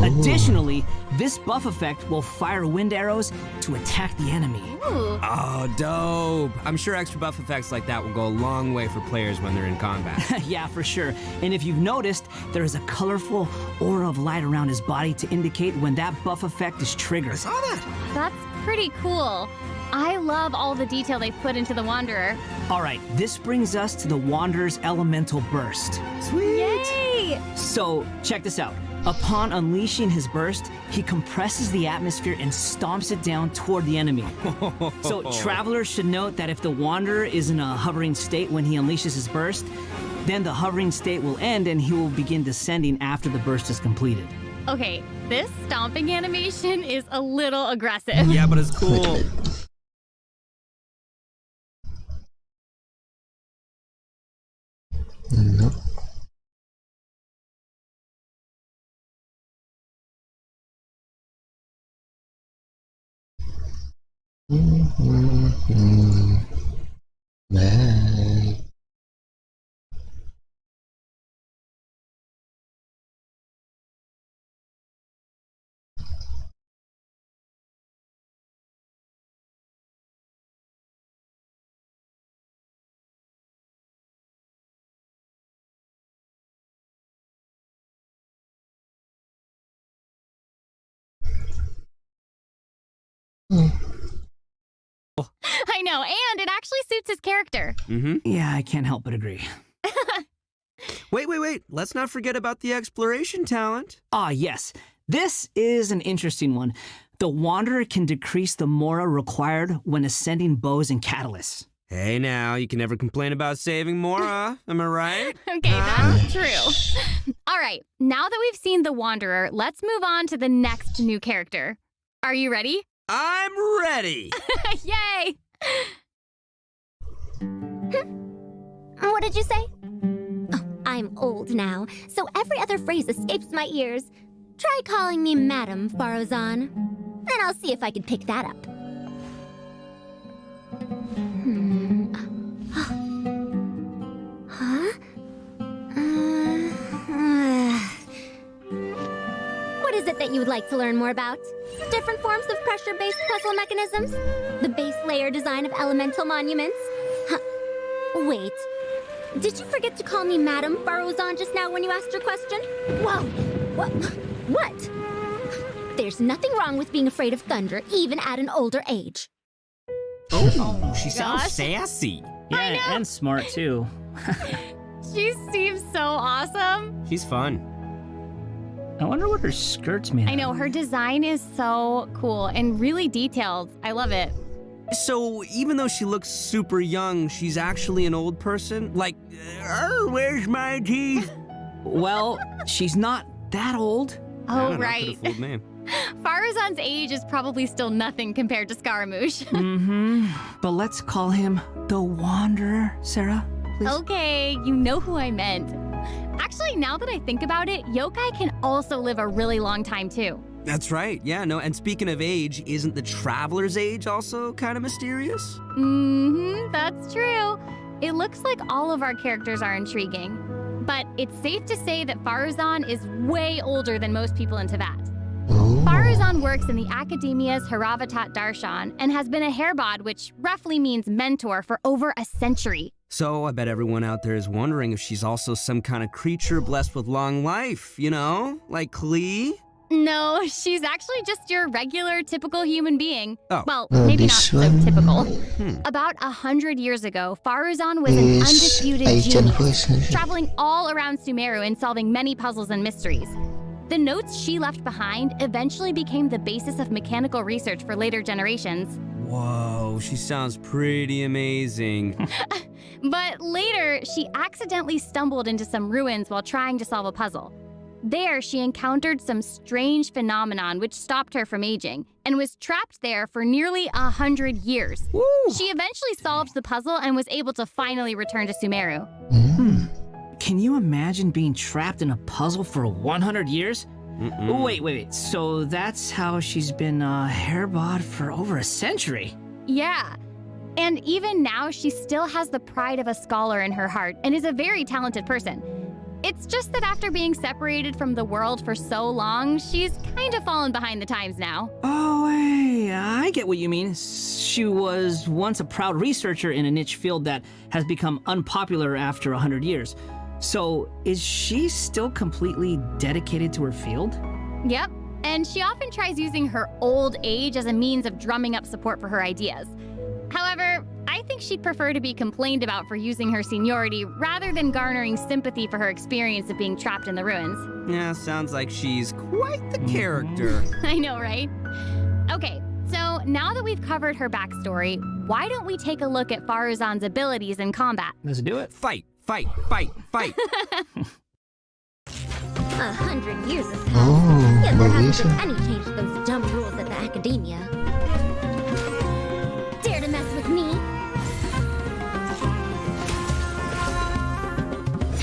Additionally, this buff effect will fire wind arrows to attack the enemy. Ooh. Oh, dope. I'm sure extra buff effects like that will go a long way for players when they're in combat. Yeah, for sure. And if you've noticed, there is a colorful aura of light around his body to indicate when that buff effect is triggered. I saw that. That's pretty cool. I love all the detail they've put into the Wanderer. All right, this brings us to the Wanderer's Elemental Burst. Sweet. Yay! So, check this out. Upon unleashing his burst, he compresses the atmosphere and stomps it down toward the enemy. So, travelers should note that if the Wanderer is in a hovering state when he unleashes his burst, then the hovering state will end and he will begin descending after the burst is completed. Okay, this stomping animation is a little aggressive. Yeah, but it's cool. No. Man. I know, and it actually suits his character. Yeah, I can't help but agree. Wait. Let's not forget about the exploration talent. Ah, yes. This is an interesting one. The Wanderer can decrease the mora required when ascending bows and catalysts. Hey now, you can never complain about saving Mora, am I right? Okay, that's true. All right, now that we've seen the Wanderer, let's move on to the next new character. Are you ready? I'm ready! Yay! What did you say? Oh, I'm old now, so every other phrase escapes my ears. Try calling me Madam Farozan. Then I'll see if I can pick that up. Huh? What is it that you would like to learn more about? Different forms of pressure-based puzzle mechanisms? The base layer design of elemental monuments? Huh. Wait. Did you forget to call me Madam Farozan just now when you asked your question? Whoa! What? There's nothing wrong with being afraid of thunder, even at an older age. Oh, she sounds sassy. Yeah, and smart too. She seems so awesome. She's fun. I wonder what her skirt's made of. I know, her design is so cool and really detailed. I love it. So, even though she looks super young, she's actually an old person? Like, where's my teeth? Well, she's not that old. Oh, right. Could've fooled me. Faruzan's age is probably still nothing compared to Scaramouche. But let's call him the Wanderer, Sarah, please. Okay, you know who I meant. Actually, now that I think about it, yokai can also live a really long time too. That's right, yeah, no, and speaking of age, isn't the Traveler's age also kind of mysterious? That's true. It looks like all of our characters are intriguing. But it's safe to say that Faruzan is way older than most people in Teyvat. Faruzan works in the Academia's Haravatat Darshan and has been a hairbod, which roughly means mentor, for over a century. So I bet everyone out there is wondering if she's also some kind of creature blessed with long life, you know? Like Klee? No, she's actually just your regular, typical human being. Oh. Well, maybe not this so one typical. About 100 years ago, Faruzan was an is undisputed Asian genius, person. traveling all around Sumeru and solving many puzzles and mysteries. The notes she left behind eventually became the basis of mechanical research for later generations. Whoa, she sounds pretty amazing. But later, she accidentally stumbled into some ruins while trying to solve a puzzle. There, she encountered some strange phenomenon which stopped her from aging, and was trapped there for nearly 100 years. Woo! She eventually solved the puzzle and was able to finally return to Sumeru. Can you imagine being trapped in a puzzle for 100 years? Wait. So that's how she's been hairbod for over a century? Yeah. And even now, she still has the pride of a scholar in her heart and is a very talented person. It's just that after being separated from the world for so long, she's kind of fallen behind the times now. Oh, hey, I get what you mean. She was once a proud researcher in a niche field that has become unpopular after 100 years. So, is she still completely dedicated to her field? Yep. And she often tries using her old age as a means of drumming up support for her ideas. However, I think she'd prefer to be complained about for using her seniority rather than garnering sympathy for her experience of being trapped in the ruins. Yeah, sounds like she's quite the character. I know, right? Okay, so now that we've covered her backstory, why don't we take a look at Faruzan's abilities in combat? Let's do it. Fight! 100 years have passed, Oh, yet there hasn't been Bahasa. any change to those dumb rules at the Academia. Dare to mess with me?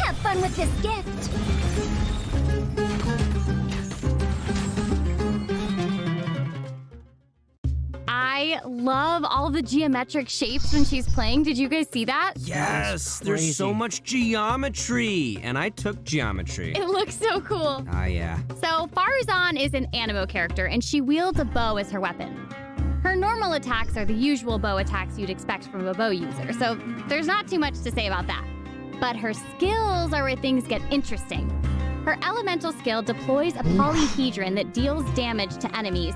Have fun with this gift! I love all the geometric shapes when she's playing. Did you guys see that? Yes, there's so much geometry, and I took geometry. It looks so cool. Ah, yeah. So Faruzan is an animo character, and she wields a bow as her weapon. Her normal attacks are the usual bow attacks you'd expect from a bow user, so there's not too much to say about that. But her skills are where things get interesting. Her elemental skill deploys a polyhedron that deals damage to enemies.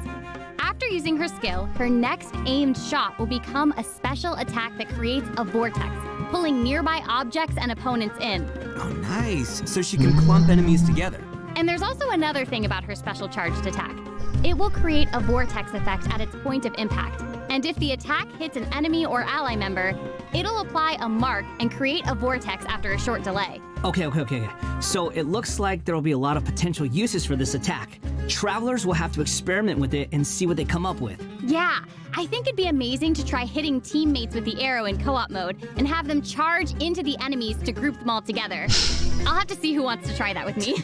After After using her skill, her next aimed shot will become a special attack that creates a vortex, pulling nearby objects and opponents in. Oh, nice. So she can clump enemies together. And there's also another thing about her special charged attack. It will create a vortex effect at its point of impact. And if the attack hits an enemy or ally member, it'll apply a mark and create a vortex after a short delay. Okay. So it looks like there will be a lot of potential uses for this attack. Travelers will have to experiment with it and see what they come up with. Yeah, I think it'd be amazing to try hitting teammates with the arrow in co-op mode and have them charge into the enemies to group them all together. I'll have to see who wants to try that with me.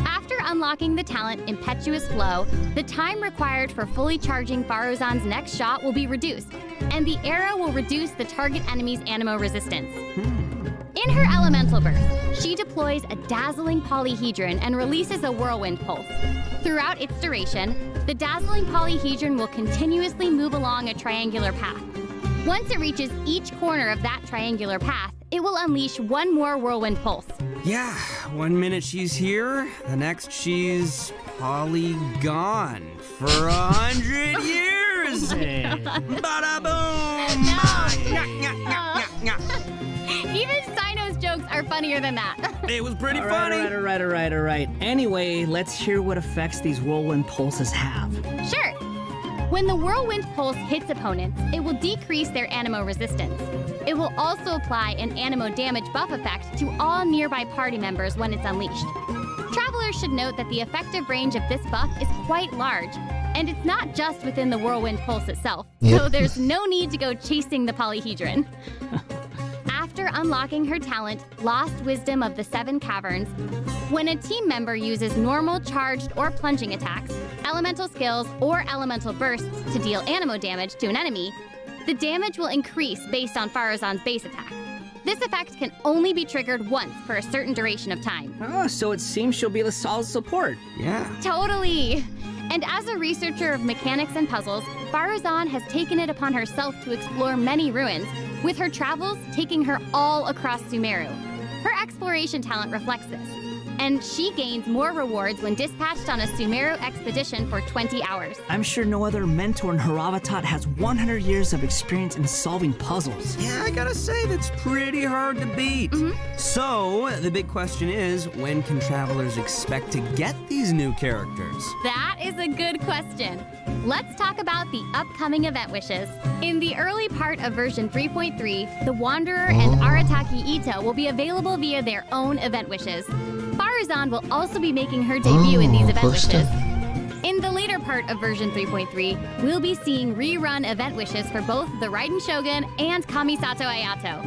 After unlocking the talent Impetuous Flow, the time required for fully charging Faruzan's next shot will be reduced, and the arrow will reduce the target enemy's animo resistance. In her elemental burst, she deploys a dazzling polyhedron and releases a whirlwind pulse. Throughout its duration, the dazzling polyhedron will continuously move along a triangular path. Once it reaches each corner of that triangular path, it will unleash one more whirlwind pulse. Yeah, 1 minute she's here, the next she's gone for 100 years. Bada boom! Even Sino's jokes are funnier than that. It was pretty All funny. right. Anyway, let's hear what effects these whirlwind pulses have. Sure. When the whirlwind pulse hits opponents, it will decrease their animo resistance. It will also apply an animo damage buff effect to all nearby party members when it's unleashed. Travelers should note that the effective range of this buff is quite large, and it's not just within the whirlwind pulse itself, so there's no need to go chasing the polyhedron. After unlocking her talent, Lost Wisdom of the Seven Caverns, when a team member uses normal, charged, or plunging attacks, elemental skills, or elemental bursts to deal animo damage to an enemy, the damage will increase based on Faruzan's base attack. This effect can only be triggered once for a certain duration of time. Oh, so it seems she'll be the solid support. Yeah. Totally! And as a researcher of mechanics and puzzles, Faruzan has taken it upon herself to explore many ruins, with her travels taking her all across Sumeru. Her exploration talent reflects this, and she gains more rewards when dispatched on a Sumeru expedition for 20 hours. I'm sure no other mentor in Haravatat has 100 years of experience in solving puzzles. Yeah, I gotta say, that's pretty hard to beat. So, the big question is, when can travelers expect to get these new characters? That is a good question. Let's talk about the upcoming event wishes. In the early part of version 3.3, the Wanderer and Arataki Ito will be available via their own event wishes. Faruzan will also be making her debut in these event wishes. In the later part of version 3.3, we'll be seeing rerun event wishes for both the Raiden Shogun and Kamisato Ayato.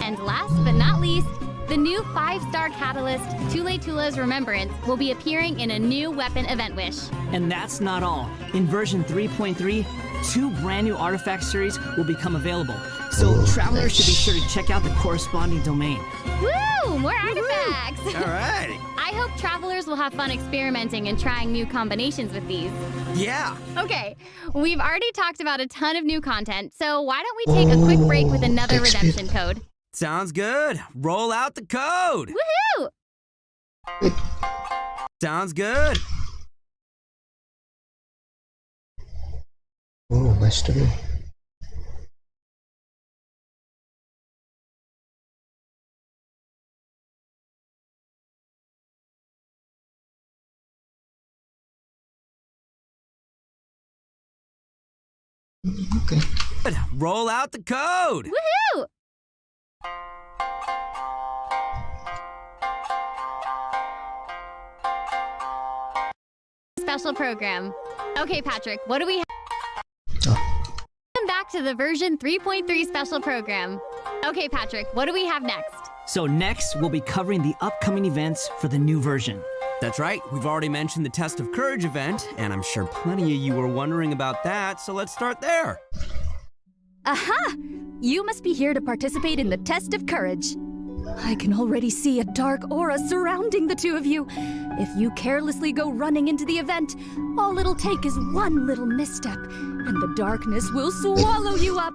And last but not least, the new 5-star catalyst, Tule Tula's Remembrance, will be appearing in a new weapon event wish. And that's not all. In version 3.3, 2 brand new artifact series will become available. So travelers should be sure to check out the corresponding domain. Woo! More artifacts! All right. I hope travelers will have fun experimenting and trying new combinations with these. Yeah. Okay, we've already talked about a ton of new content, so why don't we take a quick break with another redemption code? Sounds good. Roll out the code. Woohoo! Sounds good. Oh, mastery. Okay. Good. Roll out the code. Woohoo! Special program. Okay, Patrick, what do we have? Welcome back to the version 3.3 special program. Okay, Patrick, what do we have next? So next, we'll be covering the upcoming events for the new version. That's right. We've already mentioned the Test of Courage event, and I'm sure plenty of you were wondering about that, so let's start there. Aha! You must be here to participate in the Test of Courage. I can already see a dark aura surrounding the two of you. If you carelessly go running into the event, all it'll take is one little misstep, and the darkness will swallow you up.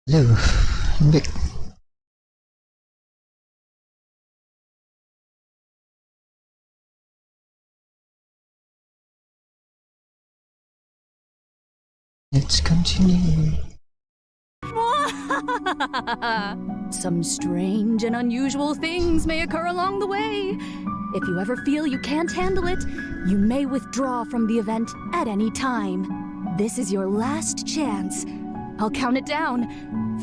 Hello, I'm back. Let's continue. Some strange and unusual things may occur along the way. If you ever feel you can't handle it, you may withdraw from the event at any time. This is your last chance. I'll count it down.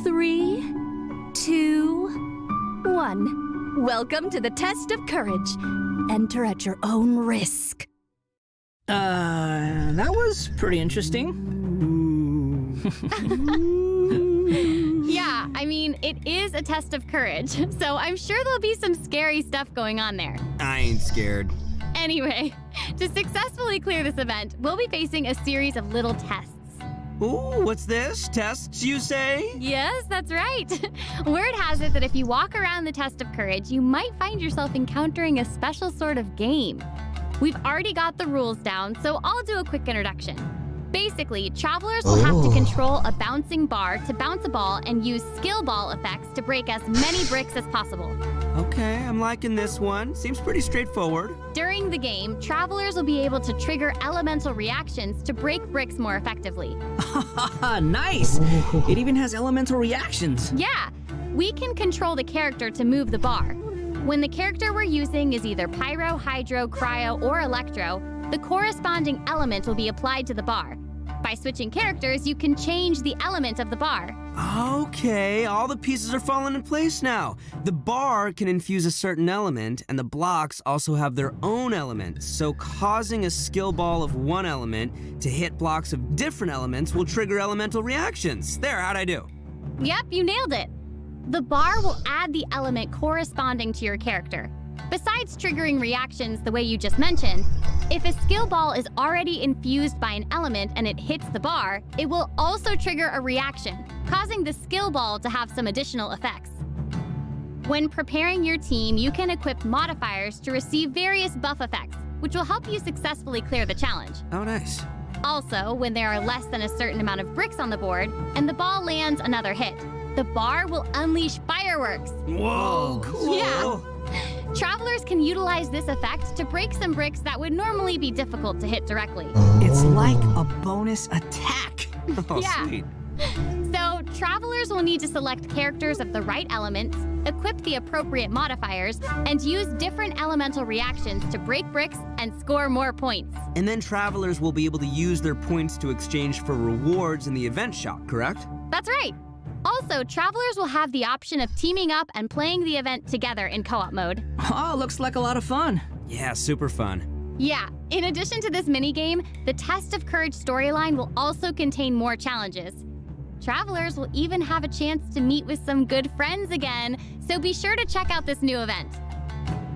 3, 2, 1. Welcome to the test of courage. Enter at your own risk. That was pretty interesting. Yeah, I mean, it is a test of courage, so I'm sure there'll be some scary stuff going on there. I ain't scared. Anyway, to successfully clear this event, we'll be facing a series of little tests. Ooh, what's this? Tests, you say? Yes, that's right. Word has it that if you walk around the test of courage, you might find yourself encountering a special sort of game. We've already got the rules down, so I'll do a quick introduction. Basically, travelers will have to control a bouncing bar to bounce a ball and use skill ball effects to break as many bricks as possible. Okay, I'm liking this one. Seems pretty straightforward. During the game, travelers will be able to trigger elemental reactions to break bricks more effectively. Nice! It even has elemental reactions. Yeah, we can control the character to move the bar. When the character we're using is either pyro, hydro, cryo, or electro, the corresponding element will be applied to the bar. By switching characters, you can change the element of the bar. Okay, all the pieces are falling in place now. The bar can infuse a certain element, and the blocks also have their own elements, so causing a skill ball of one element to hit blocks of different elements will trigger elemental reactions. There, how'd I do? Yep, you nailed it. The bar will add the element corresponding to your character. Besides triggering reactions the way you just mentioned, if a skill ball is already infused by an element and it hits the bar, it will also trigger a reaction, causing the skill ball to have some additional effects. When preparing your team, you can equip modifiers to receive various buff effects, which will help you successfully clear the challenge. Oh, nice. Also, when there are less than a certain amount of bricks on the board and the ball lands another hit, the bar will unleash fireworks. Whoa, cool. Yeah. Travelers can utilize this effect to break some bricks that would normally be difficult to hit directly. It's like a bonus attack. Oh, Yeah. sweet. So, travelers will need to select characters of the right elements, equip the appropriate modifiers, and use different elemental reactions to break bricks and score more points. And then travelers will be able to use their points to exchange for rewards in the event shop, correct? That's right. Also, travelers will have the option of teaming up and playing the event together in co-op mode. Oh, looks like a lot of fun. Yeah, super fun. Yeah, in addition to this minigame, the Test of Courage storyline will also contain more challenges. Travelers will even have a chance to meet with some good friends again, so be sure to check out this new event.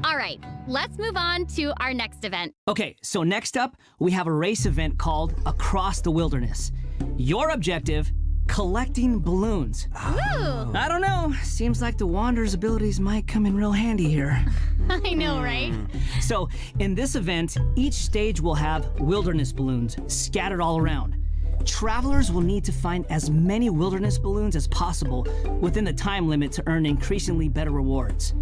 All right, let's move on to our next event. Okay, so next up, we have a race event called Across the Wilderness. Your objective, collecting balloons. Ooh! I don't know, seems like the Wanderer's abilities might come in real handy here. I know, right? So, in this event, each stage will have wilderness balloons scattered all around. Travelers will need to find as many wilderness balloons as possible within the time limit to earn increasingly better rewards.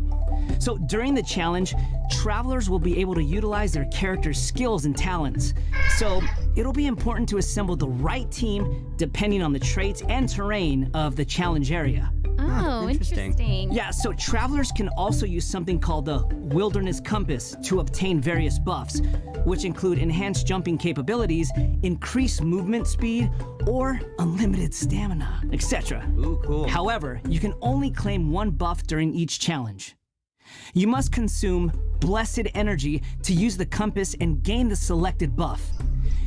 So during the challenge, travelers will be able to utilize their character's skills and talents. So it'll be important to assemble the right team depending on the traits and terrain of the challenge area. Oh, interesting. Yeah, so travelers can also use something called the Wilderness Compass to obtain various buffs, which include enhanced jumping capabilities, increased movement speed, or unlimited stamina, etc. Ooh, cool. However, you can only claim one buff during each challenge. You must consume Blessed Energy to use the compass and gain the selected buff.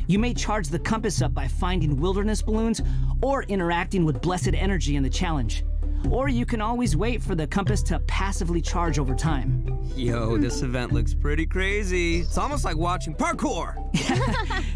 You may charge the compass up by finding wilderness balloons or interacting with Blessed Energy in the challenge. Or you can always wait for the compass to passively charge over time. Yo, this event looks pretty crazy. It's almost like watching parkour.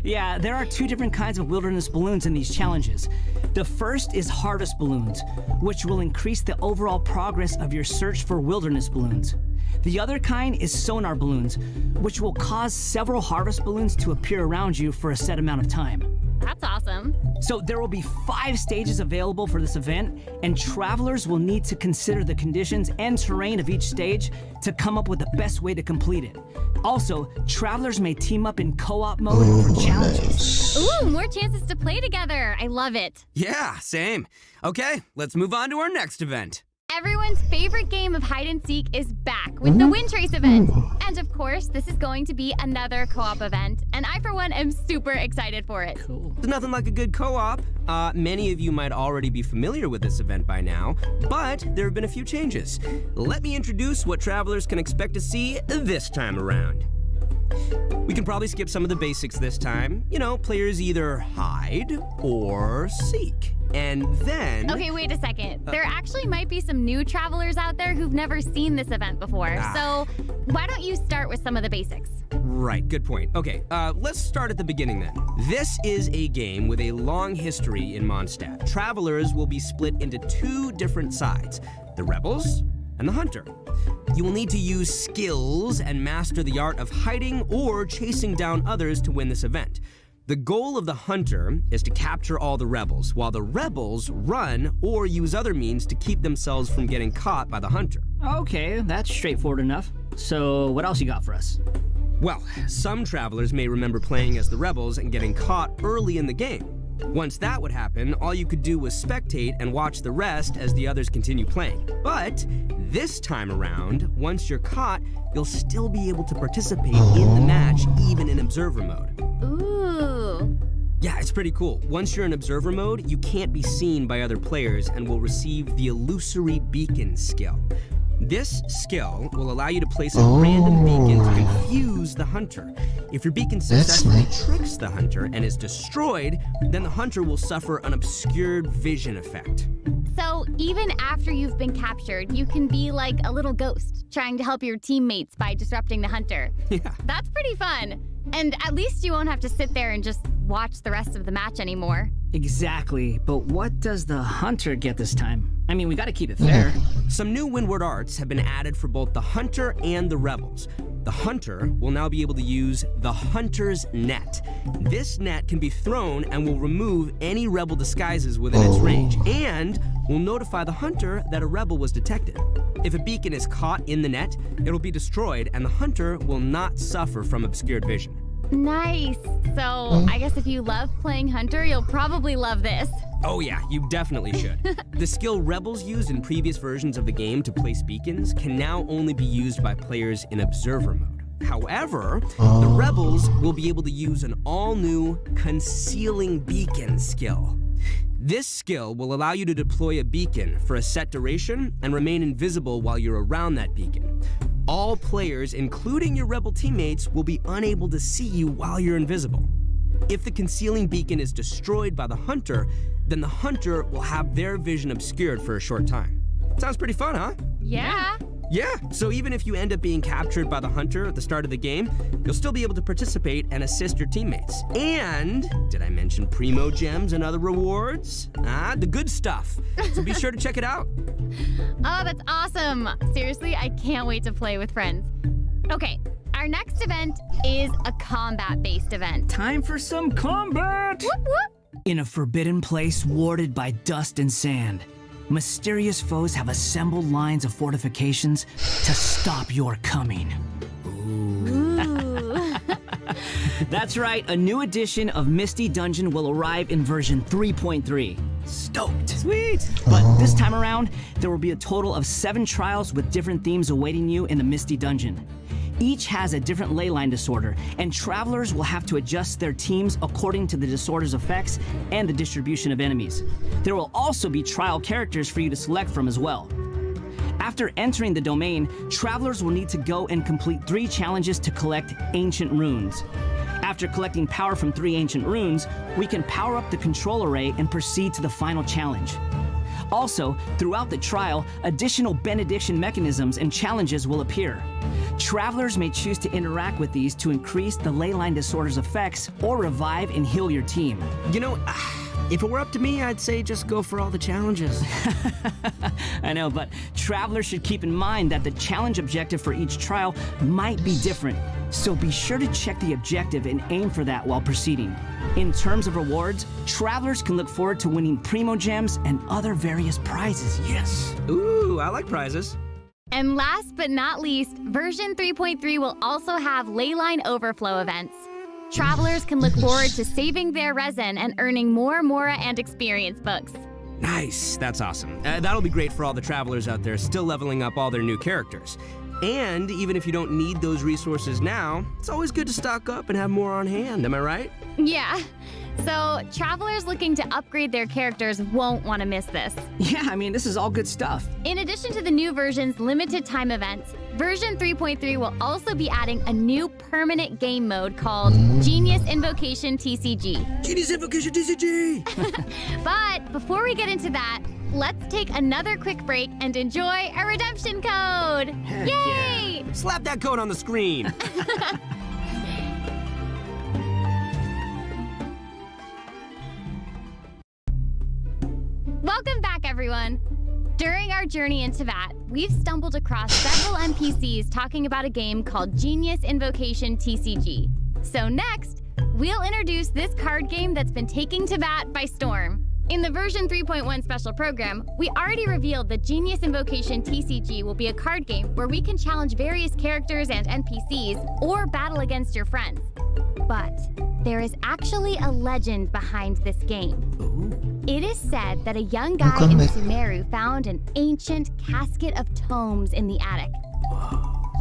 Yeah, there are two different kinds of wilderness balloons in these challenges. The first is harvest balloons, which will increase the overall progress of your search for wilderness balloons. The other kind is sonar balloons, which will cause several harvest balloons to appear around you for a set amount of time. That's awesome. So there will be 5 stages available for this event, and travelers will need to consider the conditions and terrain of each stage to come up with the best way to complete it. Also, travelers may team up in co-op mode for challenges. Ooh, more chances to play together. I love it. Yeah, same. Okay, let's move on to our next event. Everyone's favorite game of hide and seek is back with the Wind Trace event. And of course, this is going to be another co-op event, and I, for one, am super excited for it. Cool. There's nothing like a good co-op. Many of you might already be familiar with this event by now, but there have been a few changes. Let me introduce what travelers can expect to see this time around. We can probably skip some of the basics this time. You know, players either hide or seek. And then... Okay, wait a second. There actually might be some new travelers out there who've never seen this event before. So why don't you start with some of the basics? Right, good point. Okay, let's start at the beginning then. This is a game with a long history in Mondstadt. Travelers will be split into 2 different sides, the Rebels and the Hunter. You will need to use skills and master the art of hiding or chasing down others to win this event. The goal of the Hunter is to capture all the Rebels, while the Rebels run or use other means to keep themselves from getting caught by the Hunter. Okay, that's straightforward enough. So what else you got for us? Well, some travelers may remember playing as the Rebels and getting caught early in the game. Once that would happen, all you could do was spectate and watch the rest as the others continue playing. But this time around, once you're caught, you'll still be able to participate in the match, even in observer mode. Ooh. Yeah, it's pretty cool. Once you're in observer mode, you can't be seen by other players and will receive the illusory beacon skill. This skill will allow you to place a random beacon to confuse the Hunter. If your beacon successfully tricks the Hunter and is destroyed, then the Hunter will suffer an obscured vision effect. So even after you've been captured, you can be like a little ghost, trying to help your teammates by disrupting the Hunter. Yeah. That's pretty fun. And at least you won't have to sit there and just watch the rest of the match anymore. Exactly, but what does the Hunter get this time? I mean, we gotta keep it fair. Some new Windward arts have been added for both the Hunter and the Rebels. The Hunter will now be able to use the Hunter's Net. This net can be thrown and will remove any Rebel disguises within its range, and will notify the Hunter that a Rebel was detected. If a beacon is caught in the net, it'll be destroyed and the Hunter will not suffer from obscured vision. Nice. So I guess if you love playing Hunter, you'll probably love this. Oh yeah, you definitely should. The skill Rebels used in previous versions of the game to place beacons can now only be used by players in observer mode. However, the Rebels will be able to use an all-new Concealing Beacon skill. This skill will allow you to deploy a beacon for a set duration and remain invisible while you're around that beacon. All players, including your Rebel teammates, will be unable to see you while you're invisible. If the Concealing Beacon is destroyed by the Hunter, then the Hunter will have their vision obscured for a short time. Sounds pretty fun, huh? Yeah. Yeah, so even if you end up being captured by the Hunter at the start of the game, you'll still be able to participate and assist your teammates. And, did I mention Primo Gems and other rewards? The good stuff. So be sure to check it out. Oh, that's awesome. Seriously, I can't wait to play with friends. Okay, our next event is a combat-based event. Time for some combat! Whoop, whoop. In a forbidden place warded by dust and sand, mysterious foes have assembled lines of fortifications to stop your coming. Ooh. That's right, a new edition of Misty Dungeon will arrive in version 3.3. Stoked. Sweet. But this time around, there will be a total of 7 trials with different themes awaiting you in the Misty Dungeon. Each has a different leyline disorder, and travelers will have to adjust their teams according to the disorder's effects and the distribution of enemies. There will also be trial characters for you to select from as well. After entering the domain, travelers will need to go and complete 3 challenges to collect ancient runes. After collecting power from 3 ancient runes, we can power up the control array and proceed to the final challenge. Also, throughout the trial, additional benediction mechanisms and challenges will appear. Travelers may choose to interact with these to increase the leyline disorder's effects or revive and heal your team. You know, If it were up to me, I'd say just go for all the challenges. I know, but travelers should keep in mind that the challenge objective for each trial might be different. So be sure to check the objective and aim for that while proceeding. In terms of rewards, travelers can look forward to winning Primo Gems and other various prizes. Yes! Ooh, I like prizes. And last but not least, version 3.3 will also have leyline overflow events. Travelers can look forward to saving their resin and earning more Mora and experience books. Nice, that's awesome. That'll be great for all the travelers out there still leveling up all their new characters. And even if you don't need those resources now, it's always good to stock up and have more on hand, am I right? Yeah. So, travelers looking to upgrade their characters won't want to miss this. Yeah, I mean, this is all good stuff. In addition to the new version's limited time events, version 3.3 will also be adding a new permanent game mode called Genius Invocation TCG. Genius Invocation TCG! But before we get into that, let's take another quick break and enjoy a redemption code! Heck Yay! yeah. Slap that code on the screen! Welcome back, everyone! During our journey into VAT, we've stumbled across several NPCs talking about a game called Genius Invocation TCG. So next, we'll introduce this card game that's been taking VAT by storm. In the version 3.1 special program, we already revealed that Genius Invocation TCG will be a card game where we can challenge various characters and NPCs or battle against your friends. But there is actually a legend behind this game. It is said that a young guy in Sumeru found an ancient casket of tomes in the attic.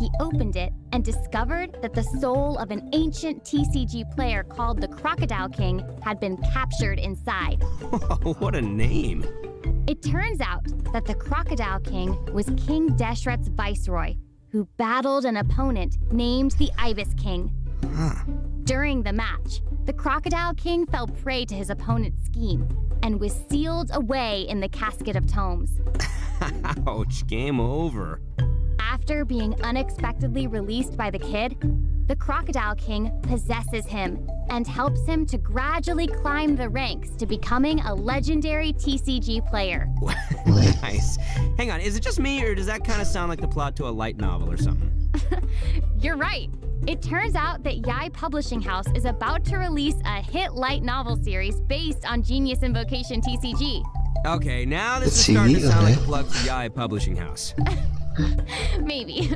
He opened it and discovered that the soul of an ancient TCG player called the Crocodile King had been captured inside. What a name! It turns out that the Crocodile King was King Deshret's viceroy, who battled an opponent named the Ibis King. During the match, the Crocodile King fell prey to his opponent's scheme and was sealed away in the casket of tomes. Ouch, game over. After being unexpectedly released by the kid, the Crocodile King possesses him and helps him to gradually climb the ranks to becoming a legendary TCG player. Nice. Hang on, is it just me, or does that kind of sound like the plot to a light novel or something? You're right. It turns out that Yai Publishing House is about to release a hit light novel series based on Genius Invocation TCG. Okay, now this is starting to sound like a plug for Yai Publishing House. Maybe.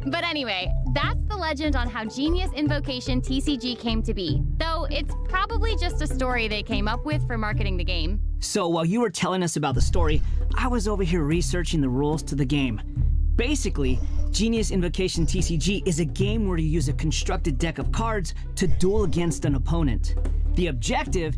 But anyway, that's the legend on how Genius Invocation TCG came to be. Though it's probably just a story they came up with for marketing the game. So while you were telling us about the story, I was over here researching the rules to the game. Basically, Genius Invocation TCG is a game where you use a constructed deck of cards to duel against an opponent. The objective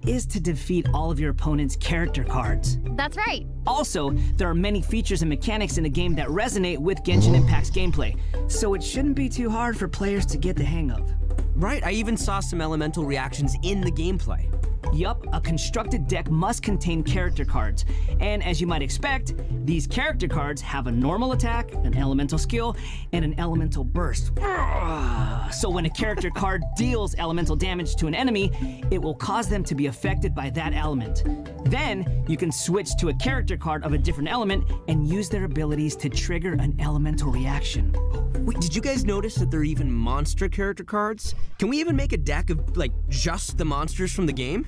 is to defeat all of your opponent's character cards. That's right. Also, there are many features and mechanics in the game that resonate with Genshin Impact's gameplay, so it shouldn't be too hard for players to get the hang of. Right, I even saw some elemental reactions in the gameplay. Yup, a constructed deck must contain character cards, and as you might expect, these character cards have a normal attack, an elemental skill, and an elemental burst. So when a character card deals elemental damage to an enemy, it will cause them to be affected by that element. Then, you can switch to a character card of a different element and use their abilities to trigger an elemental reaction. Wait, did you guys notice that there are even monster character cards? Can we even make a deck of, like, just the monsters from the game?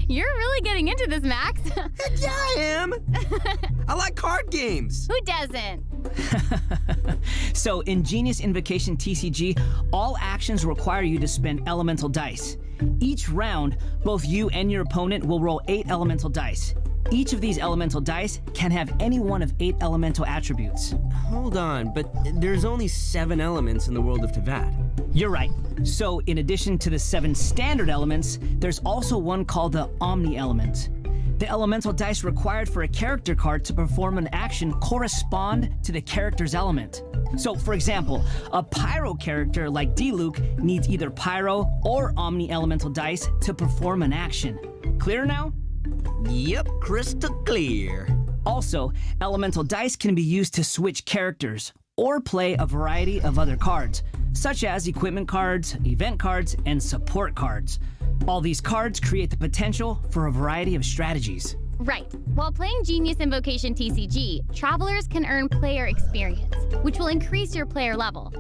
You're really getting into this, Max. Heck yeah, I am! I like card games! Who doesn't? So in Genius Invocation TCG, all actions require you to spend elemental dice. Each round, both you and your opponent will roll 8 elemental dice. Each of these elemental dice can have any one of 8 elemental attributes. Hold on, but there's only 7 elements in the world of Teyvat. You're right. So in addition to the 7 standard elements, there's also one called the Omni element. The elemental dice required for a character card to perform an action correspond to the character's element. So for example, a Pyro character like Diluc needs either Pyro or Omni elemental dice to perform an action. Clear now? Yep, crystal clear. Also, elemental dice can be used to switch characters or play a variety of other cards, such as equipment cards, event cards, and support cards. All these cards create the potential for a variety of strategies. Right. While playing Genius Invocation TCG, travelers can earn player experience, which will increase your player level.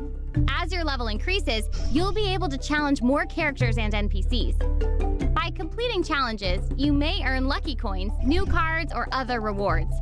As your level increases, you'll be able to challenge more characters and NPCs. By completing challenges, you may earn lucky coins, new cards, or other rewards.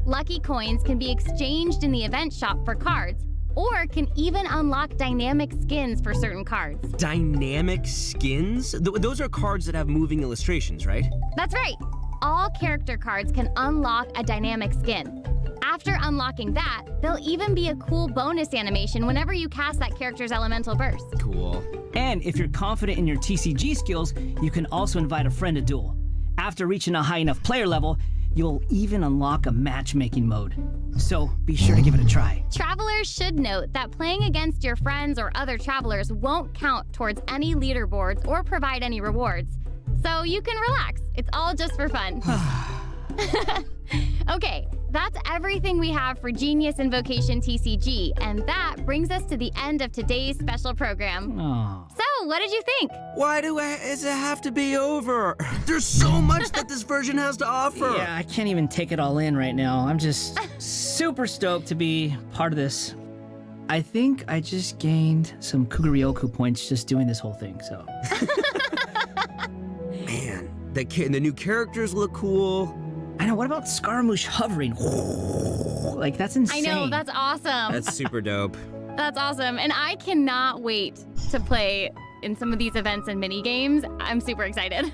Lucky coins can be exchanged in the event shop for cards, or can even unlock dynamic skins for certain cards. Dynamic skins? Those are cards that have moving illustrations, right? That's right. All character cards can unlock a dynamic skin. After unlocking that, there'll even be a cool bonus animation whenever you cast that character's elemental burst. Cool. And if you're confident in your TCG skills, you can also invite a friend to duel. After reaching a high enough player level, you'll even unlock a matchmaking mode. So be sure to give it a try. Travelers should note that playing against your friends or other travelers won't count towards any leaderboards or provide any rewards. So you can relax. It's all just for fun. Okay, that's everything we have for Genius Invocation TCG, and that brings us to the end of today's special program. Oh. So, what did you think? Why does it have to be over? There's so much that this version has to offer. Yeah, I can't even take it all in right now. I'm just super stoked to be part of this. I think I just gained some Kuguryoku points just doing this whole thing, so. Man, the new characters look cool. I know, what about Scaramouche hovering? Like, that's insane. I know, that's awesome. That's super dope. That's awesome. And I cannot wait to play in some of these events and mini games. I'm super excited.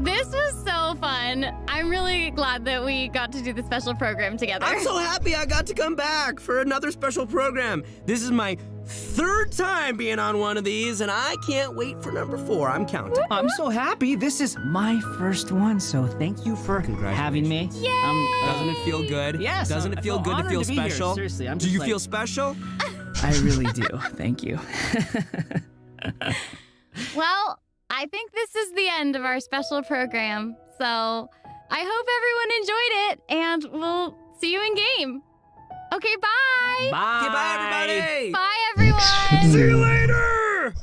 This was so fun. I'm really glad that we got to do the special program together. I'm so happy I got to come back for another special program. This is my 3rd time being on one of these, and I can't wait for number 4. I'm counting. I'm so happy. This is my first one, so thank you for having me. Yay! Doesn't it feel good? Yes. Doesn't it feel good to feel special? Seriously, I'm Do just you like, feel special? I really do. Thank you. Well, I think this is the end of our special program. So I hope everyone enjoyed it, and we'll see you in game. Okay, bye. Bye. Okay, bye, everybody. Bye, everyone. See you later.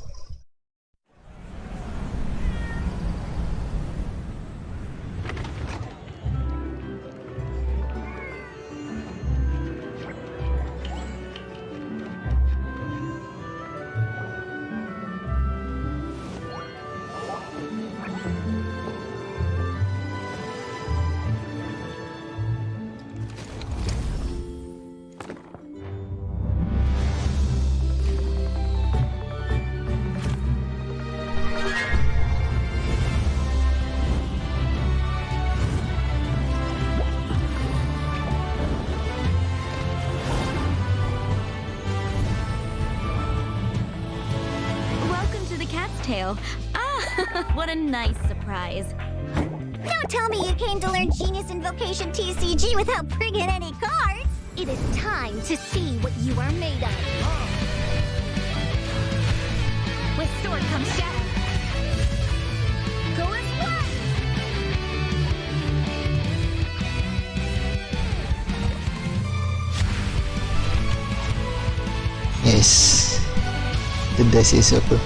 Tail. Ah, what a nice surprise. Don't tell me you came to learn Genius Invocation TCG without bringing any cards. It is time to see what you are made of. With sword comes shadow. Go as one! Yes. The best is over.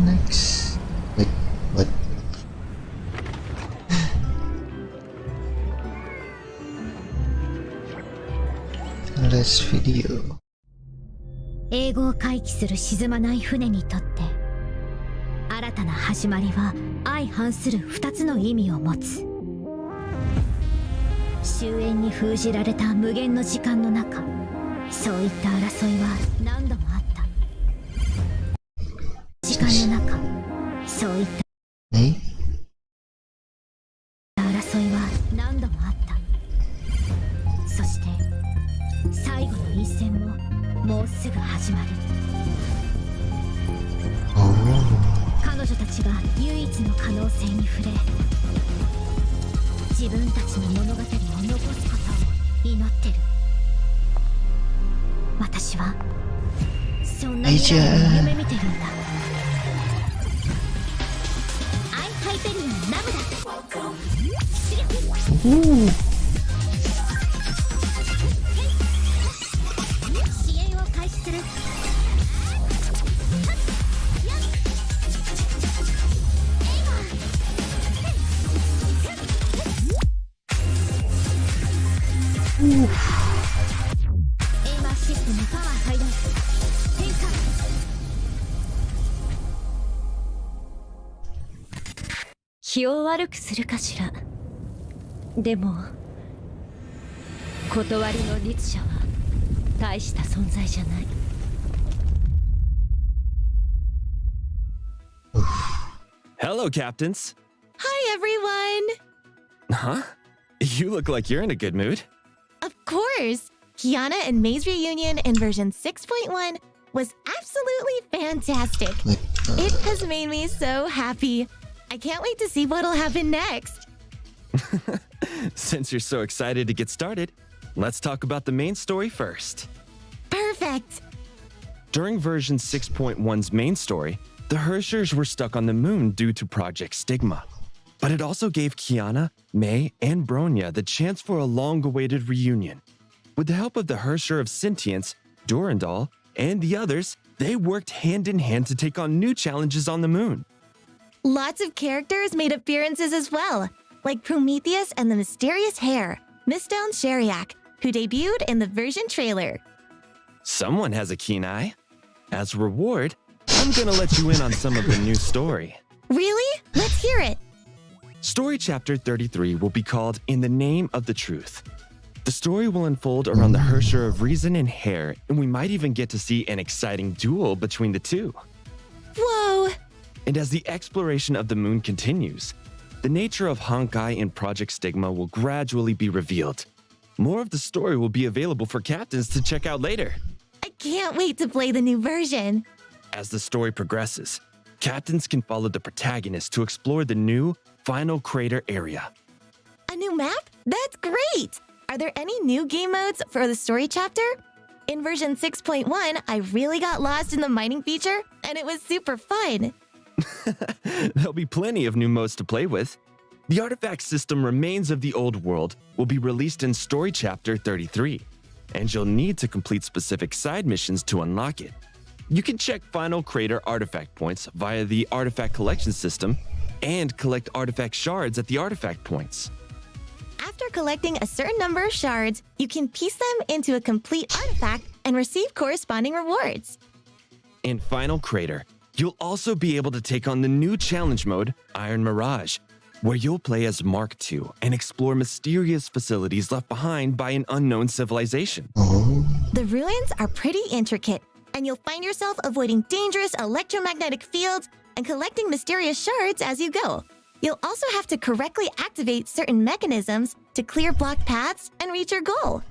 Next. Wait, what? Last video. 英語を回帰する沈まない船にとって新たな始まりは相反する2つの意味を持つ。終焉に封じられた無限の時間の中、そういった争いは何度もあった。時間の中、そういった争いは何度もあった。そして最後の一戦ももうすぐ始まる。彼女たちが唯一の可能性に触れ、自分たちの物語を残すことを祈ってる。私はション並みだと夢見てるんだ。ハイペリオンラムだ。支援を開始する。エイマーシップのパワー最大変化。気を悪くするかしら。でも断りの律者は大した存在じゃない。Hello, captains. Hi, everyone. Huh? You look like you're in a good mood. Of course. Kiana and May's reunion in version 6.1 was absolutely fantastic. It has made me so happy. I can't wait to see what'll happen next. Since you're so excited to get started, let's talk about the main story first. Perfect. During version 6.1's main story, the Hershers were stuck on the moon due to Project Stigma. But it also gave Kiana, May, and Bronya the chance for a long-awaited reunion. With the help of the Hersher of Sentience, Durandal, and the others, they worked hand-in-hand to take on new challenges on the moon. Lots of characters made appearances as well, like Prometheus and the Mysterious Hare, Mistone Sheriak, who debuted in the version trailer. Someone has a keen eye. As a reward, I'm gonna let you in on some of the new story. Really? Let's hear it. Story Chapter 33 will be called In the Name of the Truth. The story will unfold around the Hersher of Reason and Hare, and we might even get to see an exciting duel between the two. Whoa! And as the exploration of the moon continues, the nature of Honkai and Project Stigma will gradually be revealed. More of the story will be available for captains to check out later. I can't wait to play the new version. As the story progresses, captains can follow the protagonist to explore the new Final Crater area. A new map? That's great! Are there any new game modes for the story chapter? In version 6.1, I really got lost in the mining feature, and it was super fun. There'll be plenty of new modes to play with. The artifact system Remains of the Old World will be released in Story Chapter 33, and you'll need to complete specific side missions to unlock it. You can check Final Crater artifact points via the artifact collection system and collect artifact shards at the artifact points. After collecting a certain number of shards, you can piece them into a complete artifact and receive corresponding rewards. In Final Crater, you'll also be able to take on the new challenge mode, Iron Mirage, where you'll play as Mark II and explore mysterious facilities left behind by an unknown civilization. The ruins are pretty intricate, and you'll find yourself avoiding dangerous electromagnetic fields and collecting mysterious shards as you go. You'll also have to correctly activate certain mechanisms to clear blocked paths and reach your goal.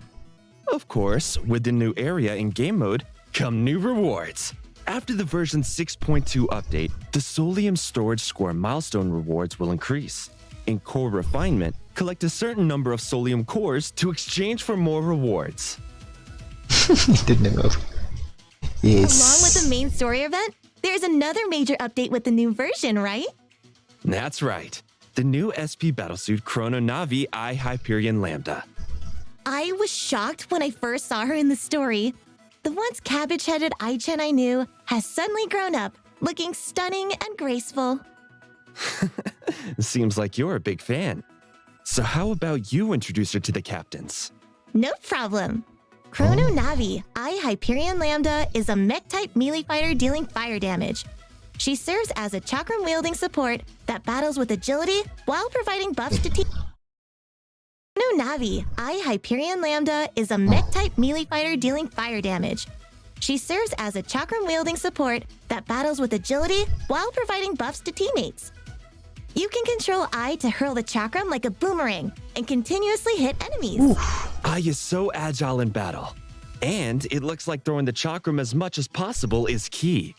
Of course, with the new area in game mode, come new rewards. After the version 6.2 update, the Solium storage score milestone rewards will increase. In Core Refinement, collect a certain number of Solium cores to exchange for more rewards. Yes. Along with the main story event, there's another major update with the new version, right? That's right. The new SP battlesuit Chrono Navi I Hyperion Lambda. I was shocked when I first saw her in the story. The once cabbage-headed Ai-Chen I knew has suddenly grown up, looking stunning and graceful. Seems like you're a big fan. So how about you introduce her to the captains? No problem. Chrono Navi I Hyperion Lambda is a mech-type melee fighter dealing fire damage. She serves as a chakram-wielding support that battles with agility while providing buffs to team. Chrono Navi I Hyperion Lambda is a mech-type melee fighter dealing fire damage. She serves as a chakram-wielding support that battles with agility while providing buffs to teammates. You can control Ai to hurl the chakram like a boomerang and continuously hit enemies. Ai is so agile in battle. And it looks like throwing the chakram as much as possible is key.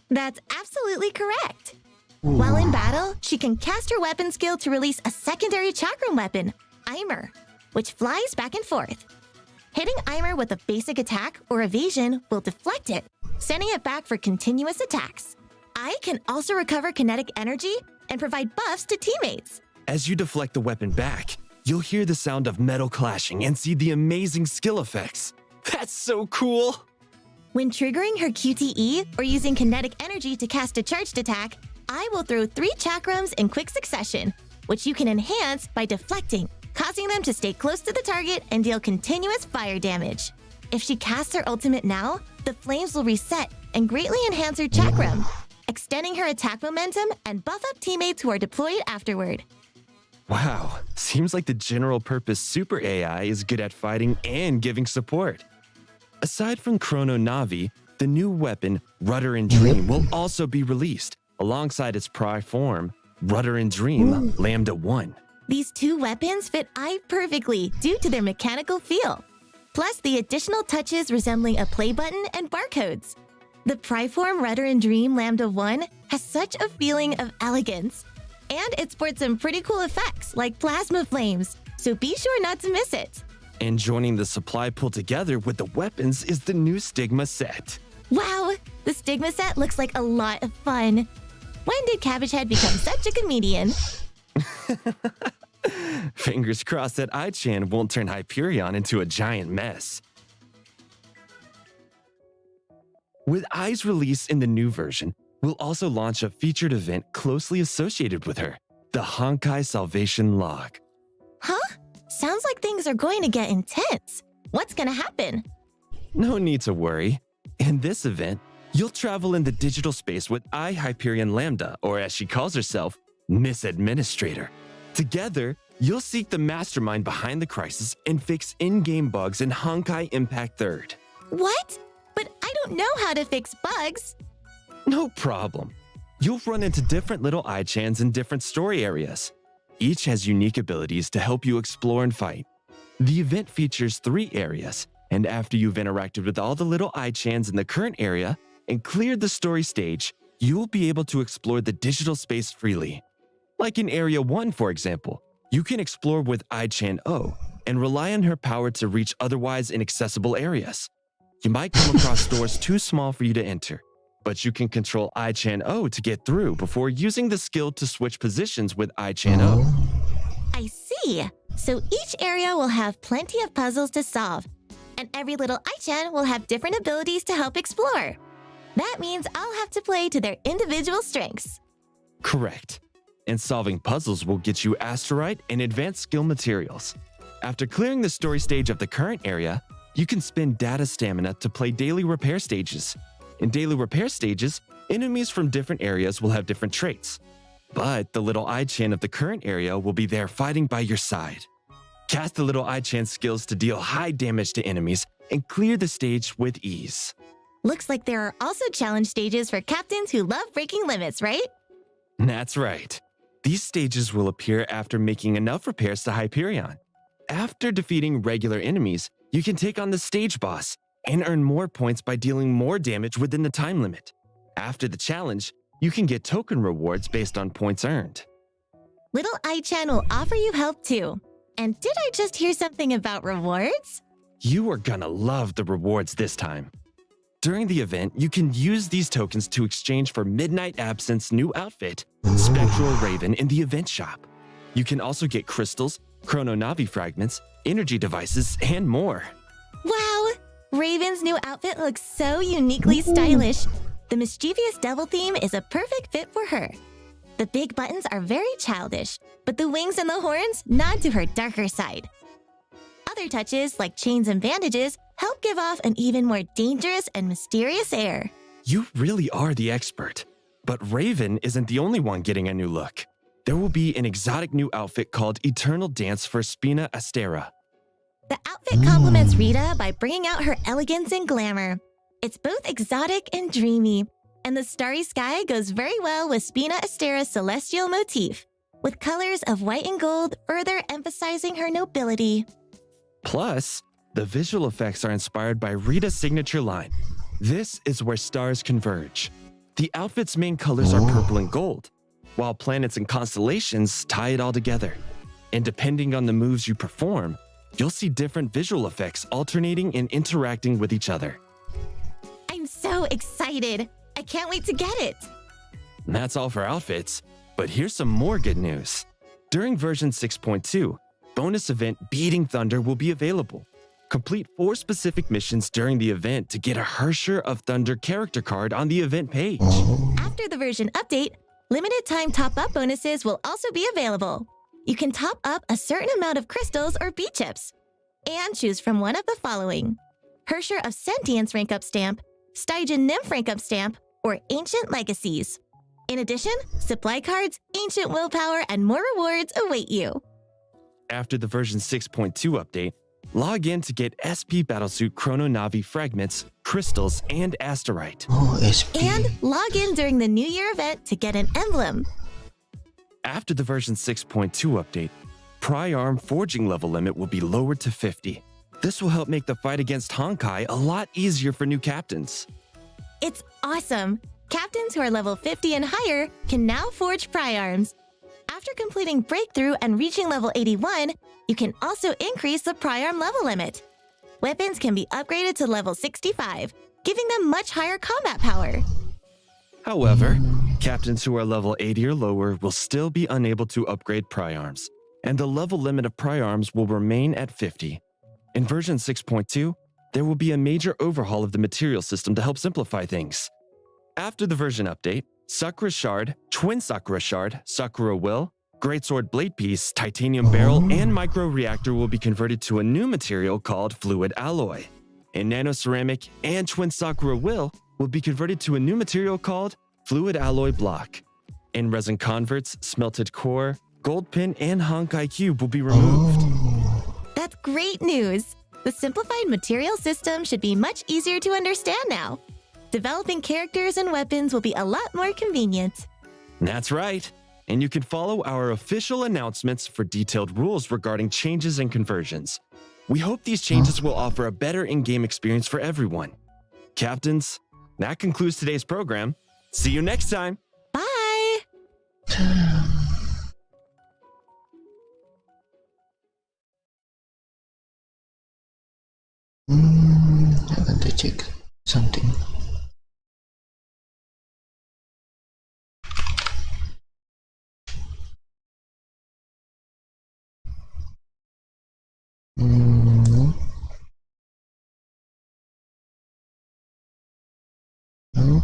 That's absolutely correct. While in battle, she can cast her weapon skill to release a secondary chakram weapon, Aimer, which flies back and forth. Hitting Aimer with a basic attack or evasion will deflect it, sending it back for continuous attacks. Ai can also recover kinetic energy and provide buffs to teammates. As you deflect the weapon back, you'll hear the sound of metal clashing and see the amazing skill effects. That's so cool! When triggering her QTE or using kinetic energy to cast a charged attack, Ai will throw 3 chakrams in quick succession, which you can enhance by deflecting, causing them to stay close to the target and deal continuous fire damage. If she casts her ultimate now, the flames will reset and greatly enhance her chakram, extending her attack momentum and buff up teammates who are deployed afterward. Wow, seems like the general-purpose super AI is good at fighting and giving support. Aside from Chrono Navi, the new weapon, Rudder and Dream, will also be released, alongside its Pry form, Rudder and Dream Lambda 1. These 2 weapons fit Ai perfectly due to their mechanical feel, plus the additional touches resembling a play button and barcodes. The Pry-form Rudder and Dream Lambda 1 has such a feeling of elegance, and it sports some pretty cool effects like plasma flames, so be sure not to miss it. And joining the supply pool together with the weapons is the new Stigma set. Wow, the Stigma set looks like a lot of fun. When did Cabbagehead become such a comedian? Fingers crossed that Ai-chan won't turn Hyperion into a giant mess. With Ai's release in the new version, we'll also launch a featured event closely associated with her, the Honkai Salvation Log. Huh? Sounds like things are going to get intense. What's gonna happen? No need to worry. In this event, you'll travel in the digital space with Ai Hyperion Lambda, or as she calls herself, Miss Administrator. Together, you'll seek the mastermind behind the crisis and fix in-game bugs in Honkai Impact 3rd. What? But I don't know how to fix bugs. No problem. You'll run into different little Ai-chans in different story areas. Each has unique abilities to help you explore and fight. The event features 3 areas, and after you've interacted with all the little Ai-chans in the current area and cleared the story stage, you'll be able to explore the digital space freely. Like in Area 1, for example, you can explore with Ai-chan O and rely on her power to reach otherwise inaccessible areas. You might come across doors too small for you to enter, but you can control Ai-chan O to get through before using the skill to switch positions with Ai-chan O. I see. So each area will have plenty of puzzles to solve, and every little Ai-chan will have different abilities to help explore. That means I'll have to play to their individual strengths. Correct. And solving puzzles will get you asteroid and advanced skill materials. After clearing the story stage of the current area, you can spend data stamina to play daily repair stages. In daily repair stages, enemies from different areas will have different traits. But the little Ai-chan of the current area will be there fighting by your side. Cast the little Ai-chan skills to deal high damage to enemies and clear the stage with ease. Looks like there are also challenge stages for captains who love breaking limits, right? That's right. These stages will appear after making enough repairs to Hyperion. After defeating regular enemies, you can take on the stage boss and earn more points by dealing more damage within the time limit. After the challenge, you can get token rewards based on points earned. Little Ai-chan will offer you help too. And did I just hear something about rewards? You are gonna love the rewards this time. During the event, you can use these tokens to exchange for Midnight Absence's new outfit, Spectral Raven, in the event shop. You can also get crystals, Chrono Navi fragments, energy devices, and more. Wow! Raven's new outfit looks so uniquely stylish. The mischievous devil theme is a perfect fit for her. The big buttons are very childish, but the wings and the horns nod to her darker side. Other touches, like chains and bandages, help give off an even more dangerous and mysterious air. You really are the expert. But Raven isn't the only one getting a new look. There will be an exotic new outfit called Eternal Dance for Spina Astera. The outfit complements Rita by bringing out her elegance and glamour. It's both exotic and dreamy, and the starry sky goes very well with Spina Astera's celestial motif, with colors of white and gold further emphasizing her nobility. Plus, the visual effects are inspired by Rita's signature line. This is where stars converge. The outfit's main colors are purple and gold, while planets and constellations tie it all together. And depending on the moves you perform, You'll see different visual effects alternating and interacting with each other. I'm so excited. I can't wait to get it. And that's all for outfits, but here's some more good news. During version 6.2, bonus event Beating Thunder will be available. Complete 4 specific missions during the event to get a Hersher of Thunder character card on the event page. After the version update, limited time top-up bonuses will also be available. You can top up a certain amount of crystals or B chips, and choose from one of the following: Hersher of Sentience rank up stamp, Stygian Nymph rank up stamp, or Ancient Legacies. In addition, supply cards, Ancient Willpower, and more rewards await you. After the version 6.2 update, log in to get SP Battlesuit Chrono Navi fragments, crystals, and asterite. And log in during the New Year event to get an emblem. After the version 6.2 update, Pri-Arm forging level limit will be lowered to 50. This will help make the fight against Honkai a lot easier for new captains. It's awesome! Captains who are level 50 and higher can now forge Pri-Arms. After completing Breakthrough and reaching level 81, you can also increase the Pri-Arm level limit. Weapons can be upgraded to level 65, giving them much higher combat power. However, captains who are level 80 or lower will still be unable to upgrade Pri-Arms, and the level limit of Pri-Arms will remain at 50. In version 6.2, there will be a major overhaul of the material system to help simplify things. After the version update, Sakura Shard, Twin Sakura Shard, Sakura Will, Greatsword Blade Piece, Titanium Barrel, and Micro Reactor will be converted to a new material called Fluid Alloy. And Nano Ceramic and Twin Sakura Will be converted to a new material called Fluid Alloy Block. And Resin Converts, Smelted Core, Gold Pin, and Honkai Cube will be removed. That's great news! The simplified material system should be much easier to understand now. Developing characters and weapons will be a lot more convenient. That's right. And you can follow our official announcements for detailed rules regarding changes and conversions. We hope these changes will offer a better in-game experience for everyone. Captains, that concludes today's program. See you next time. Bye! I want to check something. No. No.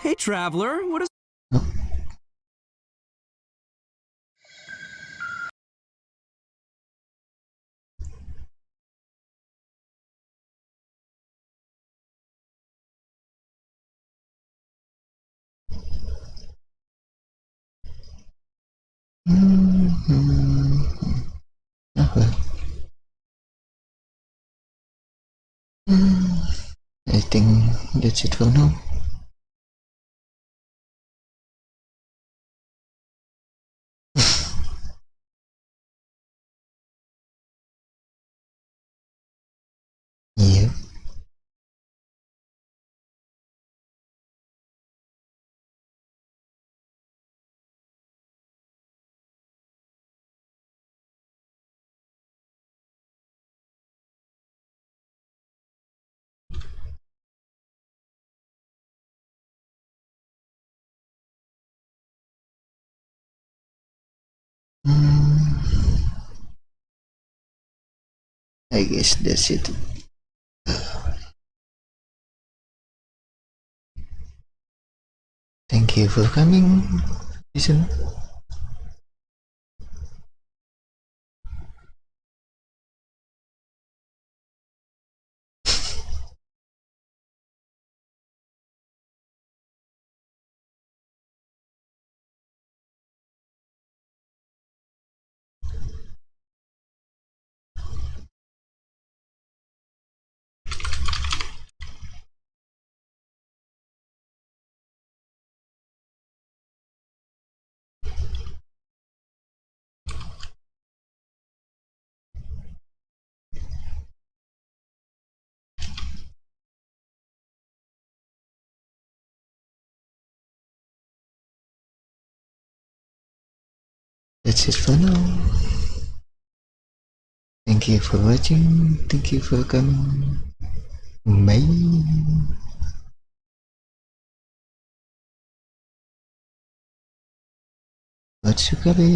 Hey, Traveler, what is... Okay. I think that's it for now. Yeah. I guess that's it. Thank you for coming. Listen. That's it for now. Thank you for watching. Thank you for coming. Bye. Otsukabe.